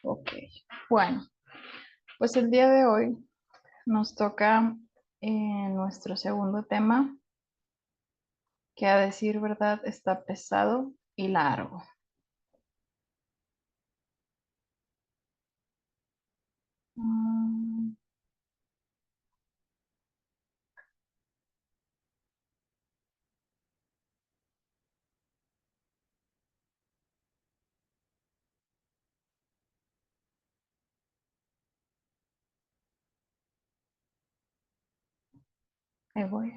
Ok, bueno, pues el día de hoy nos toca nuestro segundo tema, que a decir verdad está pesado y largo. Mm, ahí voy.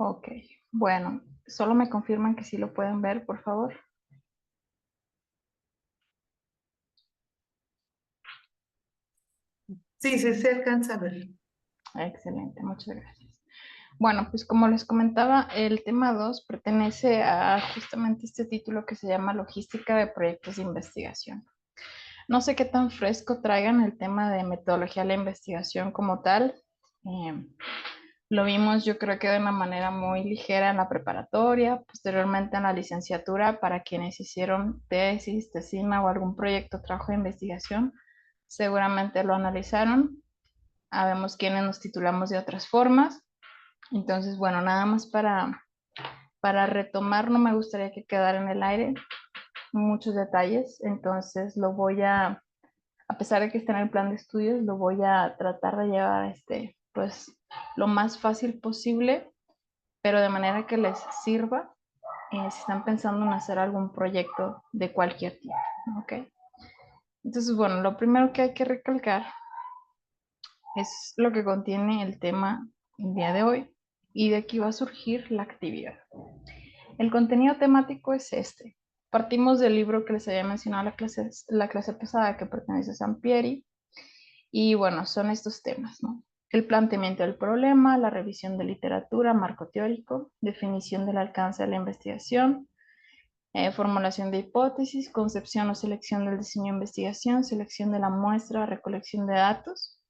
Ok, bueno, solo me confirman que sí lo pueden ver, por favor. Sí, sí se alcanza a ver. Excelente, muchas gracias. Bueno, pues como les comentaba, el tema 2 pertenece a justamente este título que se llama Logística de Proyectos de Investigación. No sé qué tan fresco traigan el tema de metodología de la investigación como tal. Eh, lo vimos yo creo que de una manera muy ligera en la preparatoria, posteriormente en la licenciatura para quienes hicieron tesis, tesina o algún proyecto, trabajo de investigación, seguramente lo analizaron. Habemos quienes nos titulamos de otras formas. Entonces, bueno, nada más para retomar, no me gustaría que quedara en el aire muchos detalles, entonces lo voy a pesar de que está en el plan de estudios, lo voy a tratar de llevar pues, lo más fácil posible, pero de manera que les sirva si están pensando en hacer algún proyecto de cualquier tipo, ¿ok? Entonces, bueno, lo primero que hay que recalcar es lo que contiene el tema el día de hoy y de aquí va a surgir la actividad. El contenido temático es este. Partimos del libro que les había mencionado la clase pasada que pertenece a Sampieri. Y bueno, son estos temas, ¿no? El planteamiento del problema, la revisión de literatura, marco teórico, definición del alcance de la investigación, formulación de hipótesis, concepción o selección del diseño de investigación, selección de la muestra, recolección de datos,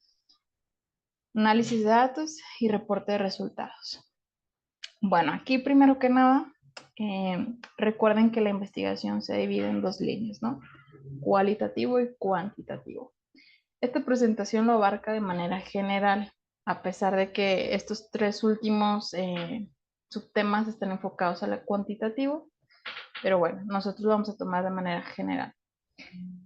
análisis de datos y reporte de resultados. Bueno, aquí primero que nada, recuerden que la investigación se divide en dos líneas, ¿no? Cualitativo y cuantitativo. Esta presentación lo abarca de manera general, a pesar de que estos tres últimos subtemas están enfocados a lo cuantitativo, pero bueno, nosotros lo vamos a tomar de manera general.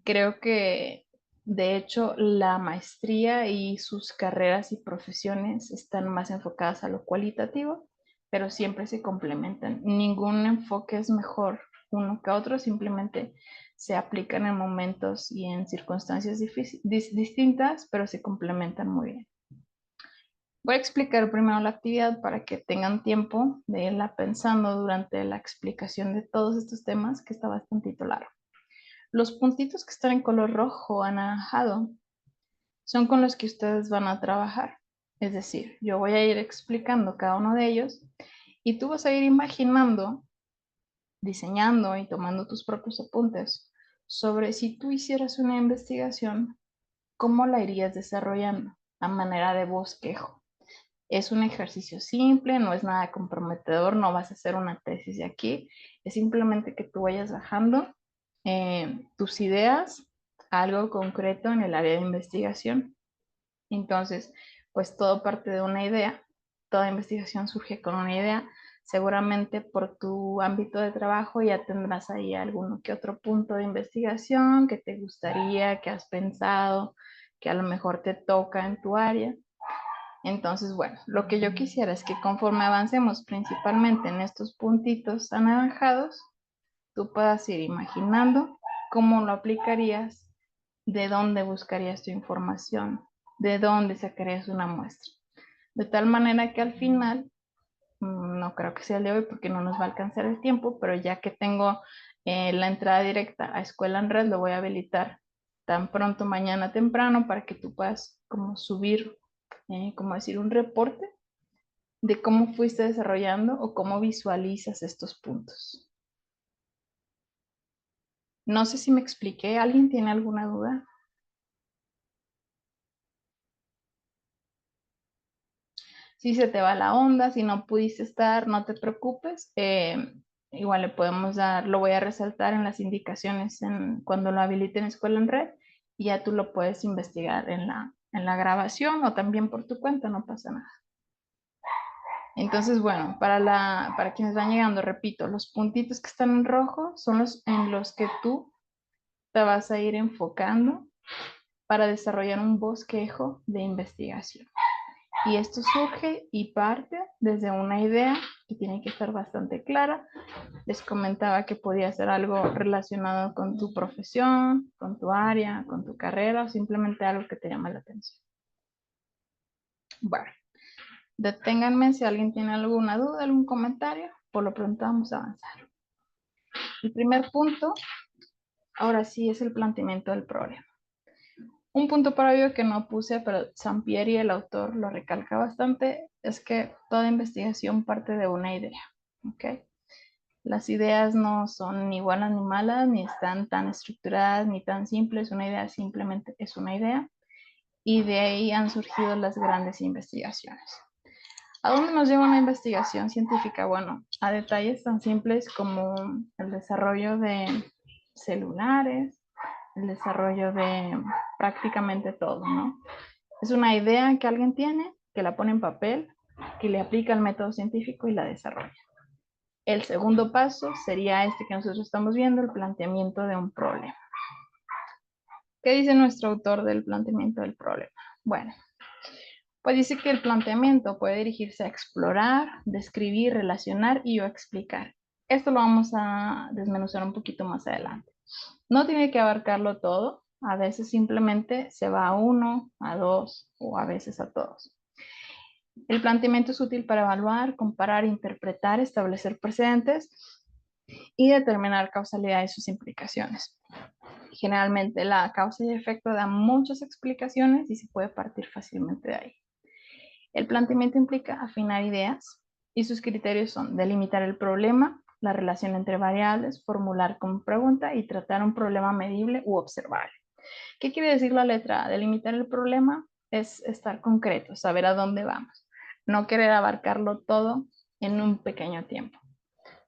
Creo que, de hecho, la maestría y sus carreras y profesiones están más enfocadas a lo cualitativo, pero siempre se complementan. Ningún enfoque es mejor uno que otro, simplemente se aplican en momentos y en circunstancias distintas, pero se complementan muy bien. Voy a explicar primero la actividad para que tengan tiempo de irla pensando durante la explicación de todos estos temas, que está bastante largo. Los puntitos que están en color rojo o anaranjado son con los que ustedes van a trabajar. Es decir, yo voy a ir explicando cada uno de ellos y tú vas a ir imaginando, diseñando y tomando tus propios apuntes sobre si tú hicieras una investigación, cómo la irías desarrollando a manera de bosquejo. Es un ejercicio simple, no es nada comprometedor, no vas a hacer una tesis de aquí, es simplemente que tú vayas bajando tus ideas a algo concreto en el área de investigación. Entonces, pues todo parte de una idea, toda investigación surge con una idea. Seguramente por tu ámbito de trabajo ya tendrás ahí alguno que otro punto de investigación que te gustaría, que has pensado, que a lo mejor te toca en tu área. Entonces, bueno, lo que yo quisiera es que conforme avancemos principalmente en estos puntitos anaranjados, tú puedas ir imaginando cómo lo aplicarías, de dónde buscarías tu información, de dónde sacarías una muestra. De tal manera que al final, no creo que sea el de hoy porque no nos va a alcanzar el tiempo, pero ya que tengo la entrada directa a Escuela en Red, lo voy a habilitar tan pronto mañana temprano para que tú puedas como subir como decir, un reporte de cómo fuiste desarrollando o cómo visualizas estos puntos. No sé si me expliqué. ¿Alguien tiene alguna duda? Si se te va la onda, si no pudiste estar, no te preocupes. Igual le podemos dar, lo voy a resaltar en las indicaciones cuando lo habilite en Escuela en Red y ya tú lo puedes investigar en la grabación o también por tu cuenta, no pasa nada. Entonces, bueno, para quienes van llegando, repito, los puntitos que están en rojo son los en los que tú te vas a ir enfocando para desarrollar un bosquejo de investigación. Y esto surge y parte desde una idea que tiene que estar bastante clara. Les comentaba que podía ser algo relacionado con tu profesión, con tu área, con tu carrera o simplemente algo que te llama la atención. Bueno, deténganme si alguien tiene alguna duda, algún comentario. Por lo pronto vamos a avanzar. El primer punto, ahora sí, es el planteamiento del problema. Un punto previo que no puse, pero Sampieri, el autor, lo recalca bastante, es que toda investigación parte de una idea, ¿ok? Las ideas no son ni buenas ni malas, ni están tan estructuradas, ni tan simples. Una idea simplemente es una idea y de ahí han surgido las grandes investigaciones. ¿A dónde nos lleva una investigación científica? Bueno, a detalles tan simples como el desarrollo de celulares, el desarrollo de prácticamente todo, ¿no? Es una idea que alguien tiene, que la pone en papel, que le aplica el método científico y la desarrolla. El segundo paso sería este que nosotros estamos viendo, el planteamiento de un problema. ¿Qué dice nuestro autor del planteamiento del problema? Bueno, pues dice que el planteamiento puede dirigirse a explorar, describir, relacionar y o explicar. Esto lo vamos a desmenuzar un poquito más adelante. No tiene que abarcarlo todo, a veces simplemente se va a uno, a dos o a veces a todos. El planteamiento es útil para evaluar, comparar, interpretar, establecer precedentes y determinar causalidad y sus implicaciones. Generalmente la causa y efecto da muchas explicaciones y se puede partir fácilmente de ahí. El planteamiento implica afinar ideas y sus criterios son delimitar el problema, la relación entre variables, formular como pregunta y tratar un problema medible u observable. ¿Qué quiere decir la letra A? Delimitar el problema es estar concreto, saber a dónde vamos, no querer abarcarlo todo en un pequeño tiempo.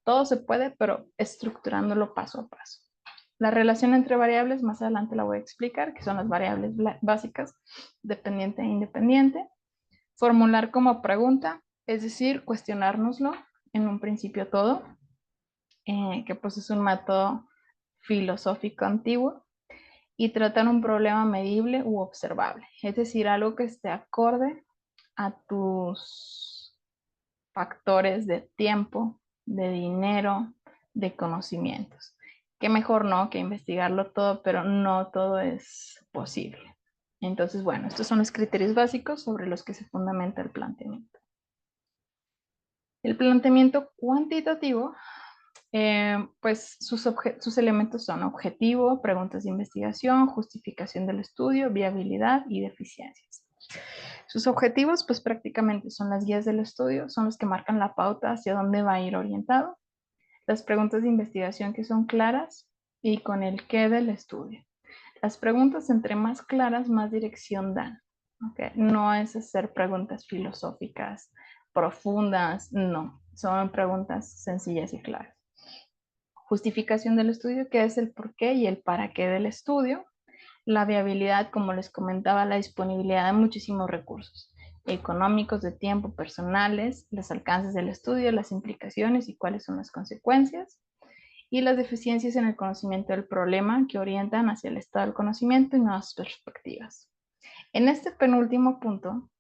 Todo se puede, pero estructurándolo paso a paso. La relación entre variables, más adelante la voy a explicar, que son las variables básicas, dependiente e independiente. Formular como pregunta, es decir, cuestionárnoslo en un principio todo, que pues es un método filosófico antiguo, y tratar un problema medible u observable, es decir, algo que esté acorde a tus factores de tiempo, de dinero, de conocimientos. Qué mejor no que investigarlo todo, pero no todo es posible. Entonces, bueno, estos son los criterios básicos sobre los que se fundamenta el planteamiento. El planteamiento cuantitativo, pues sus elementos son objetivo, preguntas de investigación, justificación del estudio, viabilidad y deficiencias. Sus objetivos, pues prácticamente son las guías del estudio, son los que marcan la pauta hacia dónde va a ir orientado. Las preguntas de investigación que son claras y con el qué del estudio. Las preguntas entre más claras, más dirección dan. ¿Okay? No es hacer preguntas filosóficas profundas, no. Son preguntas sencillas y claras. Justificación del estudio, que es el por qué y el para qué del estudio. La viabilidad, como les comentaba, la disponibilidad de muchísimos recursos económicos, de tiempo, personales, los alcances del estudio, las implicaciones y cuáles son las consecuencias, y las deficiencias en el conocimiento del problema que orientan hacia el estado del conocimiento y nuevas perspectivas. En este penúltimo punto,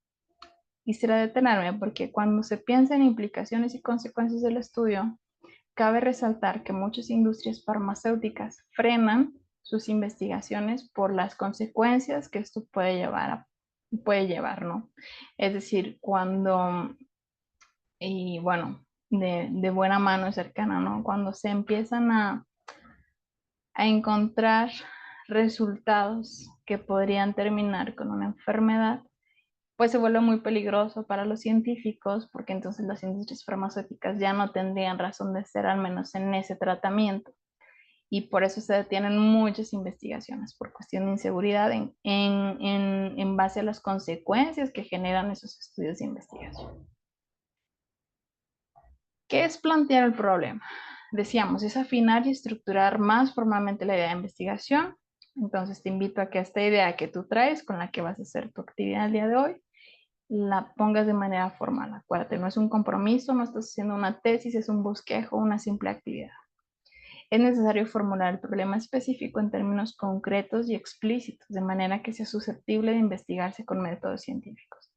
quisiera detenerme porque cuando se piensa en implicaciones y consecuencias del estudio, cabe resaltar que muchas industrias farmacéuticas frenan sus investigaciones por las consecuencias que esto puede llevar, ¿no? Es decir, cuando, y bueno, de buena mano y cercana, ¿no? Cuando se empiezan a encontrar resultados que podrían terminar con una enfermedad, pues se vuelve muy peligroso para los científicos porque entonces las industrias farmacéuticas ya no tendrían razón de ser, al menos en ese tratamiento. Y por eso se detienen muchas investigaciones por cuestión de inseguridad en base a las consecuencias que generan esos estudios de investigación. ¿Qué es plantear el problema? Decíamos, es afinar y estructurar más formalmente la idea de investigación. Entonces te invito a que esta idea que tú traes, con la que vas a hacer tu actividad el día de hoy, la pongas de manera formal. Acuérdate, no es un compromiso, no estás haciendo una tesis, es un bosquejo, una simple actividad. Es necesario formular el problema específico en términos concretos y explícitos, de manera que sea susceptible de investigarse con métodos científicos.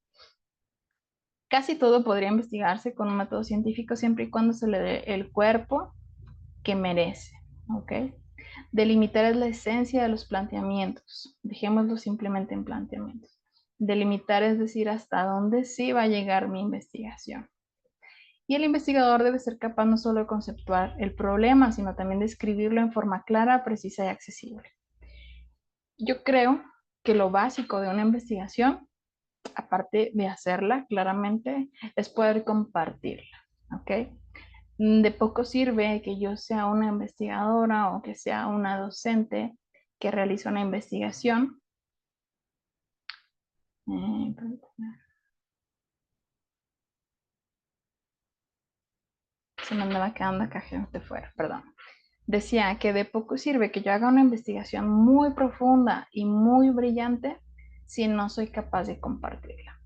Casi todo podría investigarse con un método científico siempre y cuando se le dé el cuerpo que merece, ¿ok? Delimitar es la esencia de los planteamientos. Dejémoslo simplemente en planteamientos. Delimitar es decir hasta dónde sí va a llegar mi investigación. Y el investigador debe ser capaz no solo de conceptuar el problema, sino también de escribirlo en forma clara, precisa y accesible. Yo creo que lo básico de una investigación, aparte de hacerla claramente, es poder compartirla, ¿ok? De poco sirve que yo sea una investigadora o que sea una docente que realiza una investigación. Eh, Se me andaba quedando acá gente fuera, perdón. Decía que de poco sirve que yo haga una investigación muy profunda y muy brillante si no soy capaz de compartirla.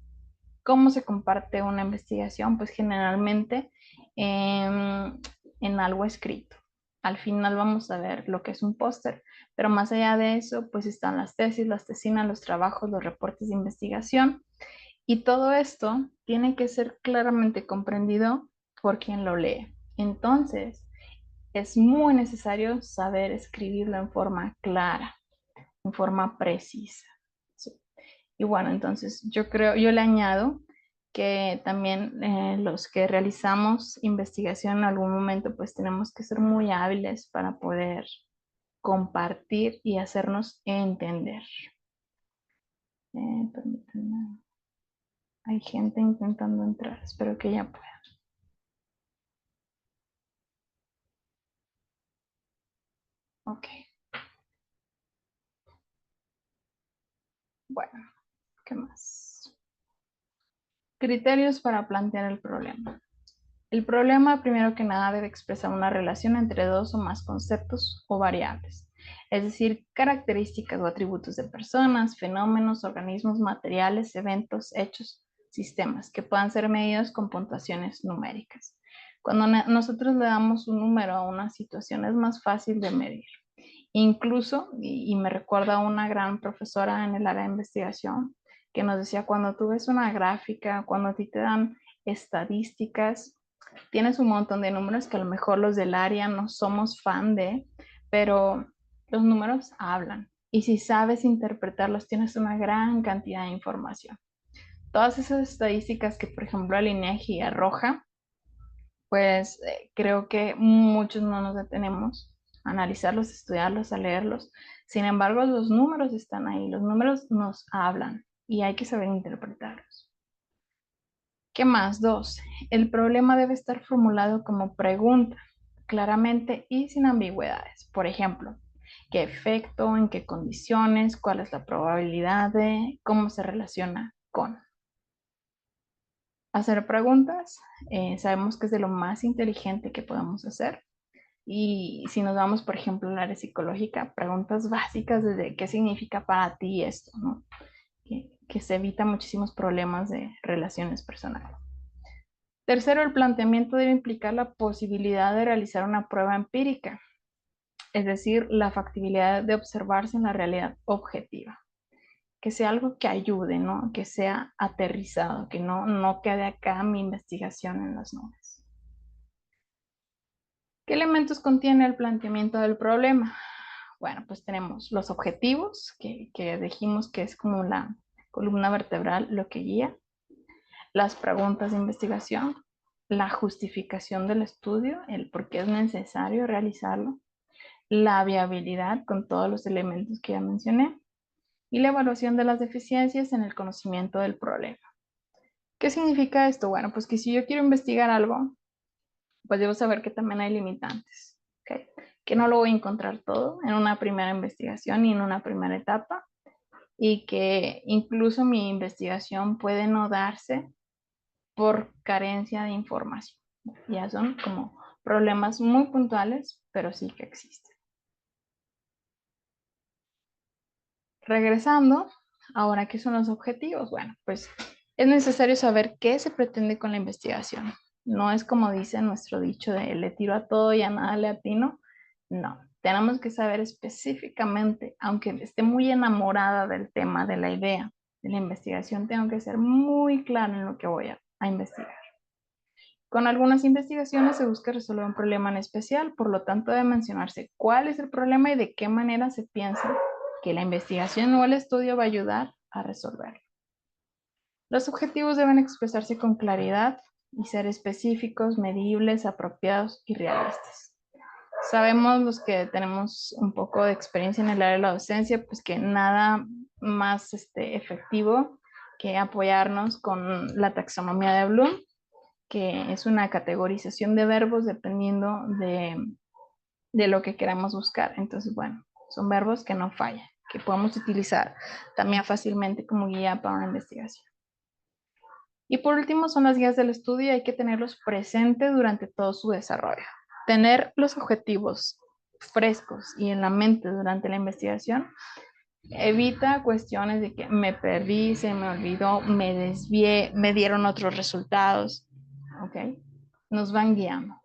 ¿Cómo se comparte una investigación? Pues generalmente en algo escrito. Al final vamos a ver lo que es un póster, pero más allá de eso, pues están las tesis, las tesinas, los trabajos, los reportes de investigación y todo esto tiene que ser claramente comprendido por quien lo lee. Entonces, es muy necesario saber escribirlo en forma clara, en forma precisa. Sí. Y bueno, entonces yo le añado que también los que realizamos investigación en algún momento, pues tenemos que ser muy hábiles para poder compartir y hacernos entender. Permítanme. Hay gente intentando entrar, espero que ya pueda. Ok, bueno, ¿qué más? Criterios para plantear el problema. El problema, primero que nada, debe expresar una relación entre dos o más conceptos o variables, es decir, características o atributos de personas, fenómenos, organismos, materiales, eventos, hechos, sistemas, que puedan ser medidos con puntuaciones numéricas. Cuando nosotros le damos un número a una situación es más fácil de medir. Incluso, y me recuerda a una gran profesora en el área de investigación que nos decía, cuando tú ves una gráfica, cuando a ti te dan estadísticas, tienes un montón de números que a lo mejor los del área no somos fan de, pero los números hablan. Y si sabes interpretarlos, tienes una gran cantidad de información. Todas esas estadísticas que, por ejemplo, el INEGI arroja, pues creo que muchos no nos detenemos a analizarlos, a estudiarlos, a leerlos. Sin embargo, los números están ahí, los números nos hablan y hay que saber interpretarlos. ¿Qué más? Dos, el problema debe estar formulado como pregunta, claramente y sin ambigüedades. Por ejemplo, ¿qué efecto, en qué condiciones, cuál es la probabilidad de, cómo se relaciona con? Hacer preguntas, sabemos que es de lo más inteligente que podemos hacer. Y si nos vamos, por ejemplo, al área psicológica, preguntas básicas desde qué significa para ti esto, ¿no? Que se evita muchísimos problemas de relaciones personales. Tercero, el planteamiento debe implicar la posibilidad de realizar una prueba empírica, es decir, la factibilidad de observarse en la realidad objetiva, que sea algo que ayude, ¿no? Que sea aterrizado, que no quede acá mi investigación en las nubes. ¿Qué elementos contiene el planteamiento del problema? Bueno, pues tenemos los objetivos, que dijimos que es como la columna vertebral, lo que guía, las preguntas de investigación, la justificación del estudio, el por qué es necesario realizarlo, la viabilidad con todos los elementos que ya mencioné, y la evaluación de las deficiencias en el conocimiento del problema. ¿Qué significa esto? Bueno, pues que si yo quiero investigar algo, pues debo saber que también hay limitantes, ¿ok? Que no lo voy a encontrar todo en una primera investigación y en una primera etapa, y que incluso mi investigación puede no darse por carencia de información. Ya son como problemas muy puntuales, pero sí que existen. Regresando, ahora, ¿qué son los objetivos? Bueno, pues es necesario saber qué se pretende con la investigación. No es como dice nuestro dicho de le tiro a todo y a nada le atino. No, tenemos que saber específicamente, aunque esté muy enamorada del tema, de la idea de la investigación, tengo que ser muy clara en lo que voy a investigar. Con algunas investigaciones se busca resolver un problema en especial, por lo tanto debe mencionarse cuál es el problema y de qué manera se piensa que la investigación o el estudio va a ayudar a resolverlo. Los objetivos deben expresarse con claridad y ser específicos, medibles, apropiados y realistas. Sabemos los que tenemos un poco de experiencia en el área de la docencia, pues que nada más efectivo que apoyarnos con la taxonomía de Bloom, que es una categorización de verbos dependiendo de lo que queramos buscar. Entonces, bueno, son verbos que no fallan, que podemos utilizar también fácilmente como guía para una investigación. Y por último, son las guías del estudio y hay que tenerlos presentes durante todo su desarrollo. Tener los objetivos frescos y en la mente durante la investigación evita cuestiones de que me perdí, se me olvidó, me desvié, me dieron otros resultados. ¿Ok? Nos van guiando.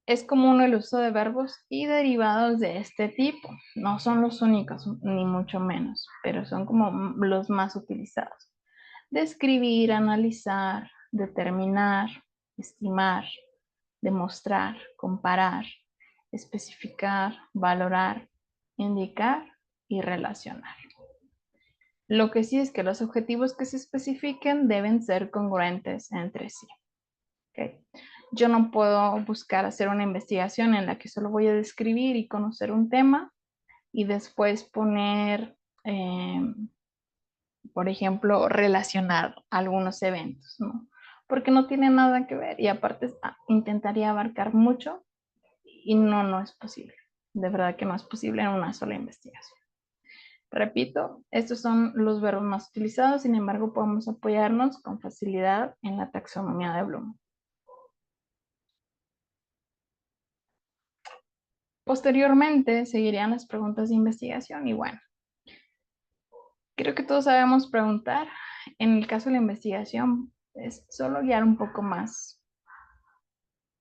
Es común el uso de verbos y derivados de este tipo. No son los únicos, ni mucho menos, pero son como los más utilizados. Describir, analizar, determinar, estimar, demostrar, comparar, especificar, valorar, indicar y relacionar. Lo que sí es que los objetivos que se especifiquen deben ser congruentes entre sí. ¿Okay? Yo no puedo buscar hacer una investigación en la que solo voy a describir y conocer un tema y después poner, por ejemplo, relacionar algunos eventos, ¿no? Porque no tiene nada que ver y aparte intentaría abarcar mucho y no es posible. De verdad que no es posible en una sola investigación. Repito, estos son los verbos más utilizados, sin embargo, podemos apoyarnos con facilidad en la taxonomía de Bloom. Posteriormente seguirían las preguntas de investigación y bueno, creo que todos sabemos preguntar. En el caso de la investigación es solo guiar un poco más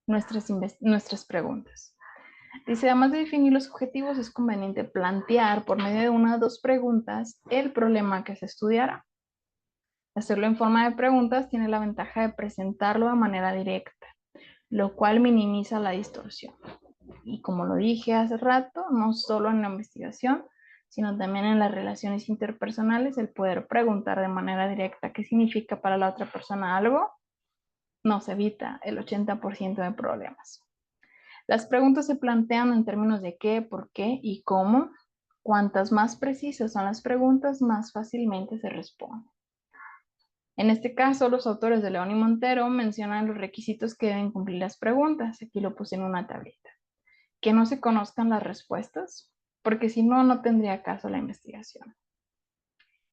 nuestras preguntas. Dice, además de definir los objetivos, es conveniente plantear por medio de una o dos preguntas el problema que se estudiará. Hacerlo en forma de preguntas tiene la ventaja de presentarlo de manera directa, lo cual minimiza la distorsión. Y como lo dije hace rato, no solo en la investigación, sino también en las relaciones interpersonales, el poder preguntar de manera directa qué significa para la otra persona algo, nos evita el 80% de problemas. Las preguntas se plantean en términos de qué, por qué y cómo. Cuantas más precisas son las preguntas, más fácilmente se responden. En este caso, los autores de León y Montero mencionan los requisitos que deben cumplir las preguntas. Aquí lo puse en una tablita. Que no se conozcan las respuestas, porque si no, no tendría caso la investigación.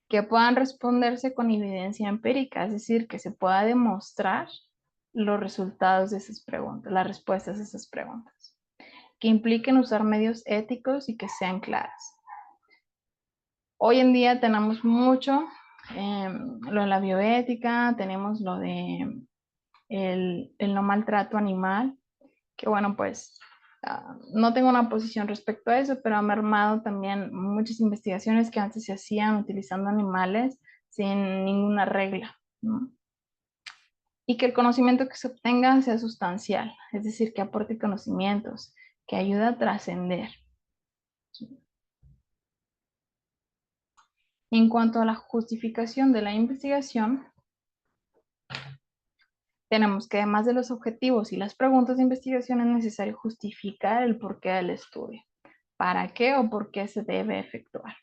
Que puedan responderse con evidencia empírica, es decir, que se pueda demostrar los resultados de esas preguntas, las respuestas de esas preguntas. Que impliquen usar medios éticos y que sean claras. Hoy en día tenemos mucho lo de la bioética, tenemos lo de el no maltrato animal, que bueno, pues no tengo una posición respecto a eso, pero ha mermado también muchas investigaciones que antes se hacían utilizando animales sin ninguna regla, ¿no? Y que el conocimiento que se obtenga sea sustancial, es decir, que aporte conocimientos, que ayude a trascender. En cuanto a la justificación de la investigación, tenemos que además de los objetivos y las preguntas de investigación es necesario justificar el porqué del estudio. ¿Para qué o por qué se debe efectuar?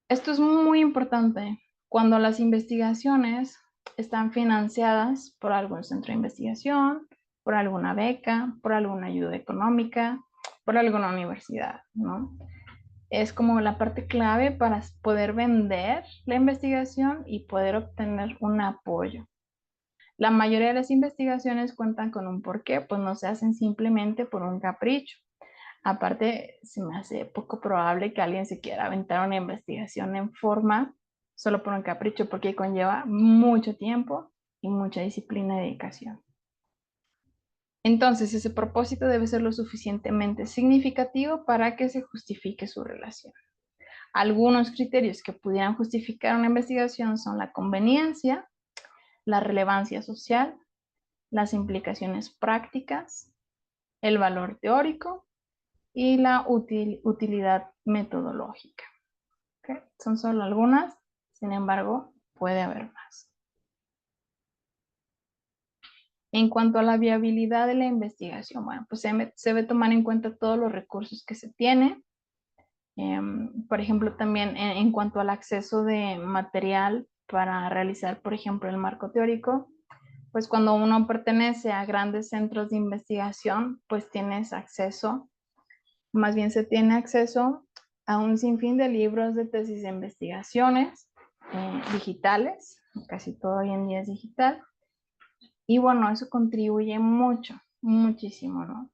Esto es muy importante cuando las investigaciones están financiadas por algún centro de investigación, por alguna beca, por alguna ayuda económica, por alguna universidad, ¿no? Es como la parte clave para poder vender la investigación y poder obtener un apoyo. La mayoría de las investigaciones cuentan con un porqué, pues no se hacen simplemente por un capricho. Aparte, se me hace poco probable que alguien se quiera aventar una investigación en forma solo por un capricho, porque conlleva mucho tiempo y mucha disciplina y dedicación. Entonces, ese propósito debe ser lo suficientemente significativo para que se justifique su relación. Algunos criterios que pudieran justificar una investigación son la conveniencia, la relevancia social, las implicaciones prácticas, el valor teórico y la utilidad metodológica. ¿Okay? Son solo algunas, sin embargo, puede haber más. En cuanto a la viabilidad de la investigación, bueno, pues se debe tomar en cuenta todos los recursos que se tiene. Por ejemplo, también en cuanto al acceso de material para realizar, por ejemplo, el marco teórico, pues cuando uno pertenece a grandes centros de investigación, pues tienes acceso, más bien se tiene acceso a un sinfín de libros de tesis de investigaciones digitales, casi todo hoy en día es digital, y bueno, eso contribuye mucho, muchísimo, ¿no?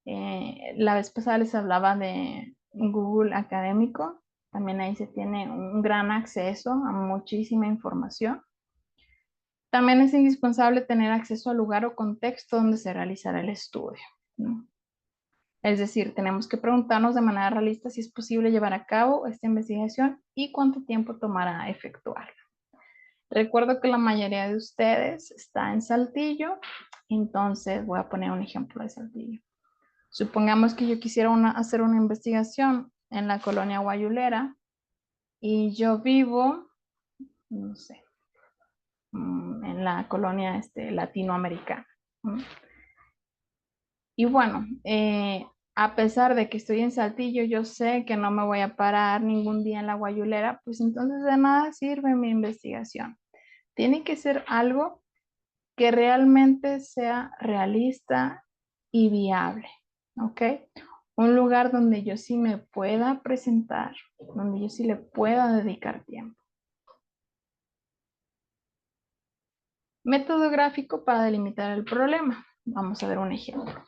La vez pasada les hablaba de Google Académico, también ahí se tiene un gran acceso a muchísima información. También es indispensable tener acceso al lugar o contexto donde se realizará el estudio, ¿no? Es decir, tenemos que preguntarnos de manera realista si es posible llevar a cabo esta investigación y cuánto tiempo tomará efectuarla. Recuerdo que la mayoría de ustedes está en Saltillo, entonces voy a poner un ejemplo de Saltillo. Supongamos que yo quisiera hacer una investigación en la colonia Guayulera y yo vivo, no sé, en la colonia latinoamericana. Y bueno, a pesar de que estoy en Saltillo, yo sé que no me voy a parar ningún día en la Guayulera, pues entonces de nada sirve mi investigación. Tiene que ser algo que realmente sea realista y viable, ¿ok? Un lugar donde yo sí me pueda presentar, donde yo sí le pueda dedicar tiempo. Método gráfico para delimitar el problema. Vamos a ver un ejemplo.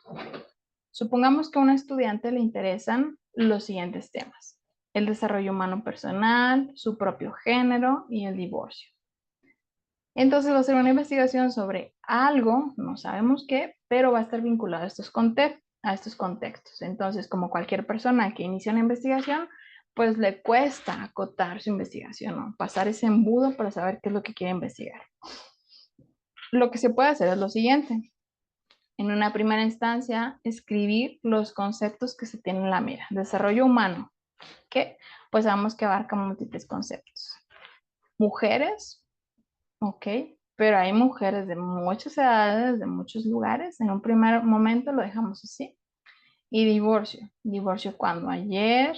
Supongamos que a un estudiante le interesan los siguientes temas: el desarrollo humano personal, su propio género y el divorcio. Entonces va a ser una investigación sobre algo, no sabemos qué, pero va a estar vinculado a estos contextos. Entonces, como cualquier persona que inicia una investigación, pues le cuesta acotar su investigación, ¿no? Pasar ese embudo para saber qué es lo que quiere investigar. Lo que se puede hacer es lo siguiente: en una primera instancia, escribir los conceptos que se tienen en la mira. Desarrollo humano, que pues sabemos que abarca múltiples conceptos. Mujeres, ok, pero hay mujeres de muchas edades, de muchos lugares. En un primer momento lo dejamos así. Y divorcio. Divorcio cuando ayer,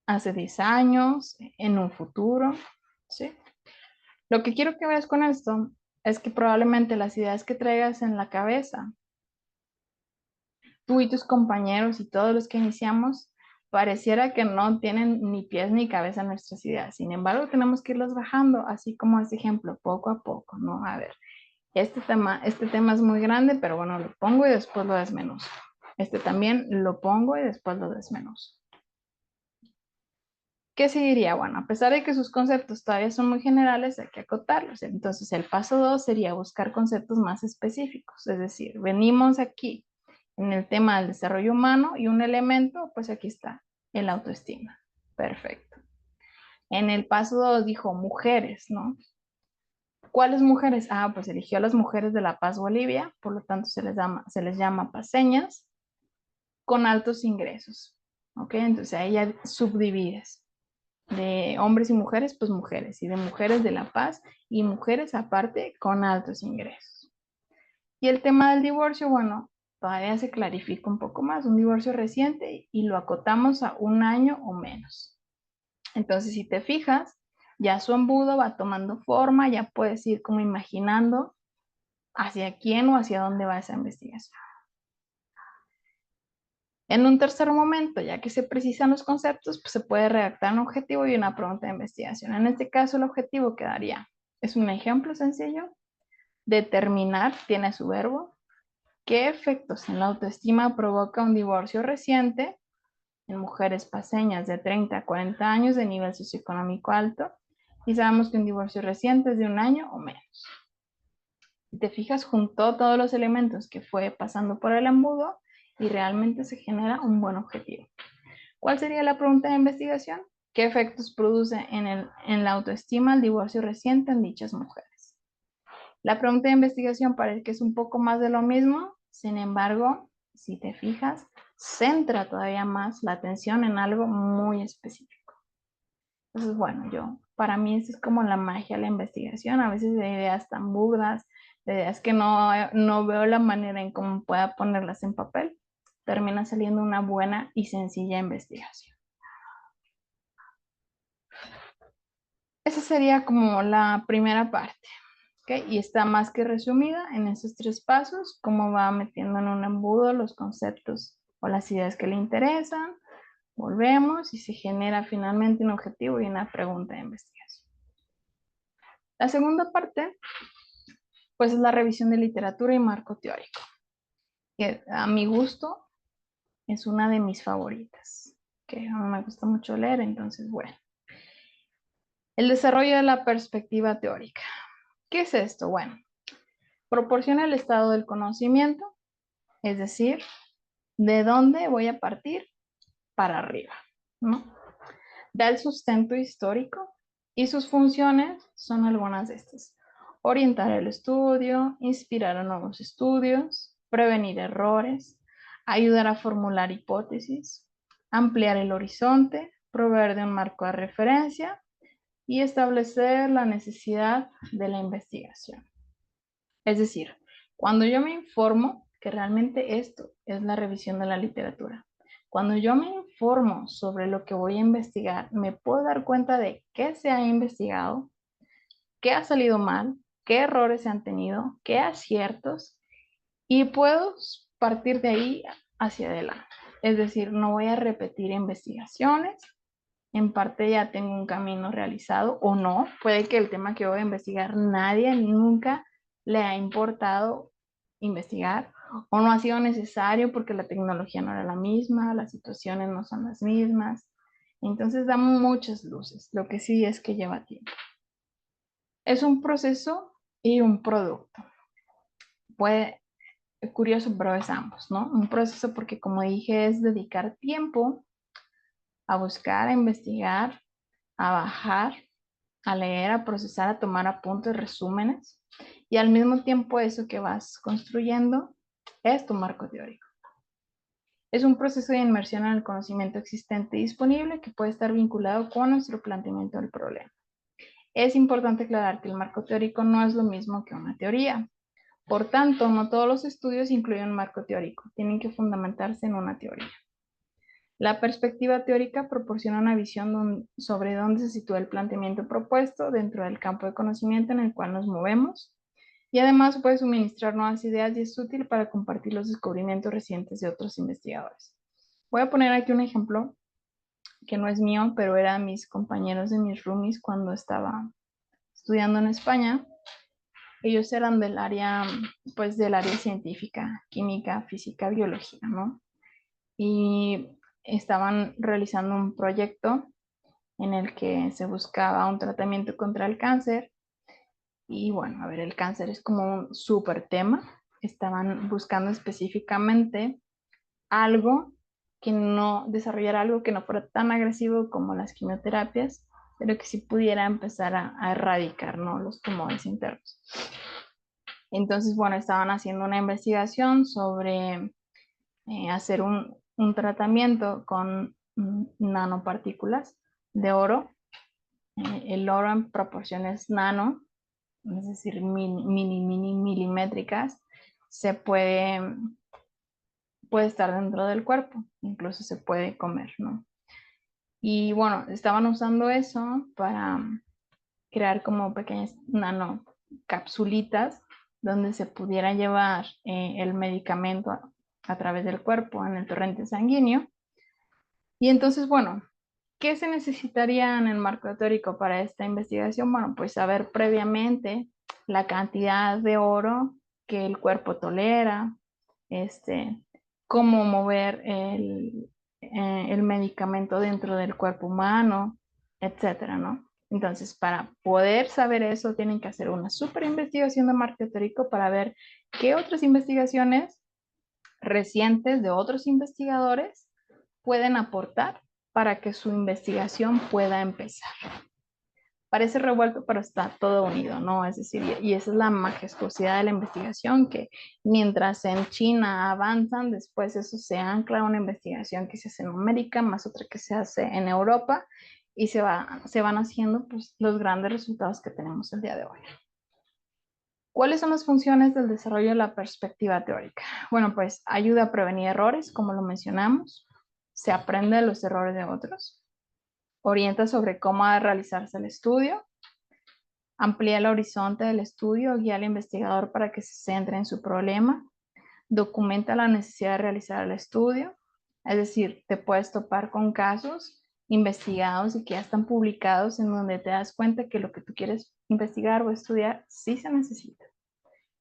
hace 10 años, en un futuro, ¿sí? Lo que quiero que veas con esto es que probablemente las ideas que traigas en la cabeza, tú y tus compañeros y todos los que iniciamos, pareciera que no tienen ni pies ni cabeza nuestras ideas. Sin embargo, tenemos que irlas bajando, así como este ejemplo, poco a poco, ¿no? A ver, este tema es muy grande, pero bueno, lo pongo y después lo desmenuzo. Este también lo pongo y después lo desmenuzo. ¿Qué seguiría? Bueno, a pesar de que sus conceptos todavía son muy generales, hay que acotarlos. Entonces, el paso 2 sería buscar conceptos más específicos. Es decir, venimos aquí en el tema del desarrollo humano y un elemento, pues aquí está, el autoestima. Perfecto. En el paso 2 dijo mujeres, ¿no? ¿Cuáles mujeres? Ah, pues eligió a las mujeres de La Paz, Bolivia, por lo tanto se les llama paseñas con altos ingresos. ¿Ok? Entonces ahí ya subdivides. De hombres y mujeres, pues mujeres, y de mujeres de La Paz y mujeres aparte con altos ingresos. Y el tema del divorcio, bueno, todavía se clarifica un poco más, un divorcio reciente y lo acotamos a un año o menos. Entonces, si te fijas, ya su embudo va tomando forma, ya puedes ir como imaginando hacia quién o hacia dónde va esa investigación. En un tercer momento, ya que se precisan los conceptos, pues se puede redactar un objetivo y una pregunta de investigación. En este caso, el objetivo quedaría, es un ejemplo sencillo, determinar, tiene su verbo, qué efectos en la autoestima provoca un divorcio reciente en mujeres paseñas de 30 a 40 años de nivel socioeconómico alto, y sabemos que un divorcio reciente es de 1 año o menos. Si te fijas, juntó todos los elementos que fue pasando por el embudo y realmente se genera un buen objetivo. ¿Cuál sería la pregunta de investigación? ¿Qué efectos produce en la autoestima el divorcio reciente en dichas mujeres? La pregunta de investigación parece que es un poco más de lo mismo, sin embargo, si te fijas, centra todavía más la atención en algo muy específico. Entonces, bueno, para mí eso es como la magia de la investigación, a veces de ideas tan burdas, de ideas que no veo la manera en cómo pueda ponerlas en papel, termina saliendo una buena y sencilla investigación. Esa sería como la primera parte, ¿ok? Y está más que resumida en esos 3 pasos, cómo va metiendo en un embudo los conceptos o las ideas que le interesan, volvemos y se genera finalmente un objetivo y una pregunta de investigación. La segunda parte, pues es la revisión de literatura y marco teórico, que a mi gusto es una de mis favoritas, que a mí me gusta mucho leer, entonces bueno. El desarrollo de la perspectiva teórica. ¿Qué es esto? Bueno, proporciona el estado del conocimiento, es decir, de dónde voy a partir para arriba, ¿no? Da el sustento histórico y sus funciones son algunas de estas. Orientar el estudio, inspirar a nuevos estudios, prevenir errores, ayudar a formular hipótesis, ampliar el horizonte, proveer de un marco de referencia y establecer la necesidad de la investigación. Es decir, cuando yo me informo, que realmente esto es la revisión de la literatura, cuando yo me informo sobre lo que voy a investigar, me puedo dar cuenta de qué se ha investigado, qué ha salido mal, qué errores se han tenido, qué aciertos, y puedo partir de ahí hacia adelante. Es decir, no voy a repetir investigaciones, en parte ya tengo un camino realizado o no, puede que el tema que voy a investigar nadie nunca le ha importado investigar o no ha sido necesario porque la tecnología no era la misma, las situaciones no son las mismas. Entonces da muchas luces, lo que sí es que lleva tiempo. Es un proceso y un producto. Puede, curioso, pero es ambos, ¿no? Un proceso porque como dije es dedicar tiempo a buscar, a investigar, a bajar, a leer, a procesar, a tomar apuntes, resúmenes, y al mismo tiempo eso que vas construyendo es tu marco teórico. Es un proceso de inmersión en el conocimiento existente y disponible que puede estar vinculado con nuestro planteamiento del problema. Es importante aclarar que el marco teórico no es lo mismo que una teoría. Por tanto, no todos los estudios incluyen un marco teórico, tienen que fundamentarse en una teoría. La perspectiva teórica proporciona una visión sobre dónde se sitúa el planteamiento propuesto dentro del campo de conocimiento en el cual nos movemos y además puede suministrar nuevas ideas y es útil para compartir los descubrimientos recientes de otros investigadores. Voy a poner aquí un ejemplo que no es mío, pero era de mis compañeros de mis roomies cuando estaba estudiando en España. Ellos eran del área, pues del área científica, química, física, biología, ¿no? Y estaban realizando un proyecto en el que se buscaba un tratamiento contra el cáncer. Y bueno, a ver, el cáncer es como un súper tema. Estaban buscando específicamente algo que no, desarrollar algo que no fuera tan agresivo como las quimioterapias, pero que sí pudiera empezar a erradicar, ¿no? Los tumores internos. Entonces, bueno, estaban haciendo una investigación sobre hacer un tratamiento con nanopartículas de oro. El oro en proporciones nano, es decir, milimétricas, se puede estar dentro del cuerpo, incluso se puede comer, ¿no? Y bueno, estaban usando eso para crear como pequeñas nanocapsulitas donde se pudiera llevar el medicamento a través del cuerpo en el torrente sanguíneo. Y entonces, bueno, ¿qué se necesitaría en el marco teórico para esta investigación? Bueno, pues saber previamente la cantidad de oro que el cuerpo tolera, este, cómo mover el medicamento dentro del cuerpo humano, etcétera, ¿no? Entonces, para poder saber eso, tienen que hacer una super investigación de marco teórico para ver qué otras investigaciones recientes de otros investigadores pueden aportar para que su investigación pueda empezar. Parece revuelto, pero está todo unido, ¿no? Es decir, y esa es la majestuosidad de la investigación, que mientras en China avanzan, después eso se ancla a una investigación que se hace en América, más otra que se hace en Europa, y se van haciendo pues, los grandes resultados que tenemos el día de hoy. ¿Cuáles son las funciones del desarrollo de la perspectiva teórica? Bueno, pues ayuda a prevenir errores, como lo mencionamos, se aprende de los errores de otros, orienta sobre cómo ha de realizarse el estudio, amplía el horizonte del estudio, guía al investigador para que se centre en su problema, documenta la necesidad de realizar el estudio, es decir, te puedes topar con casos investigados y que ya están publicados en donde te das cuenta que lo que tú quieres investigar o estudiar sí se necesita.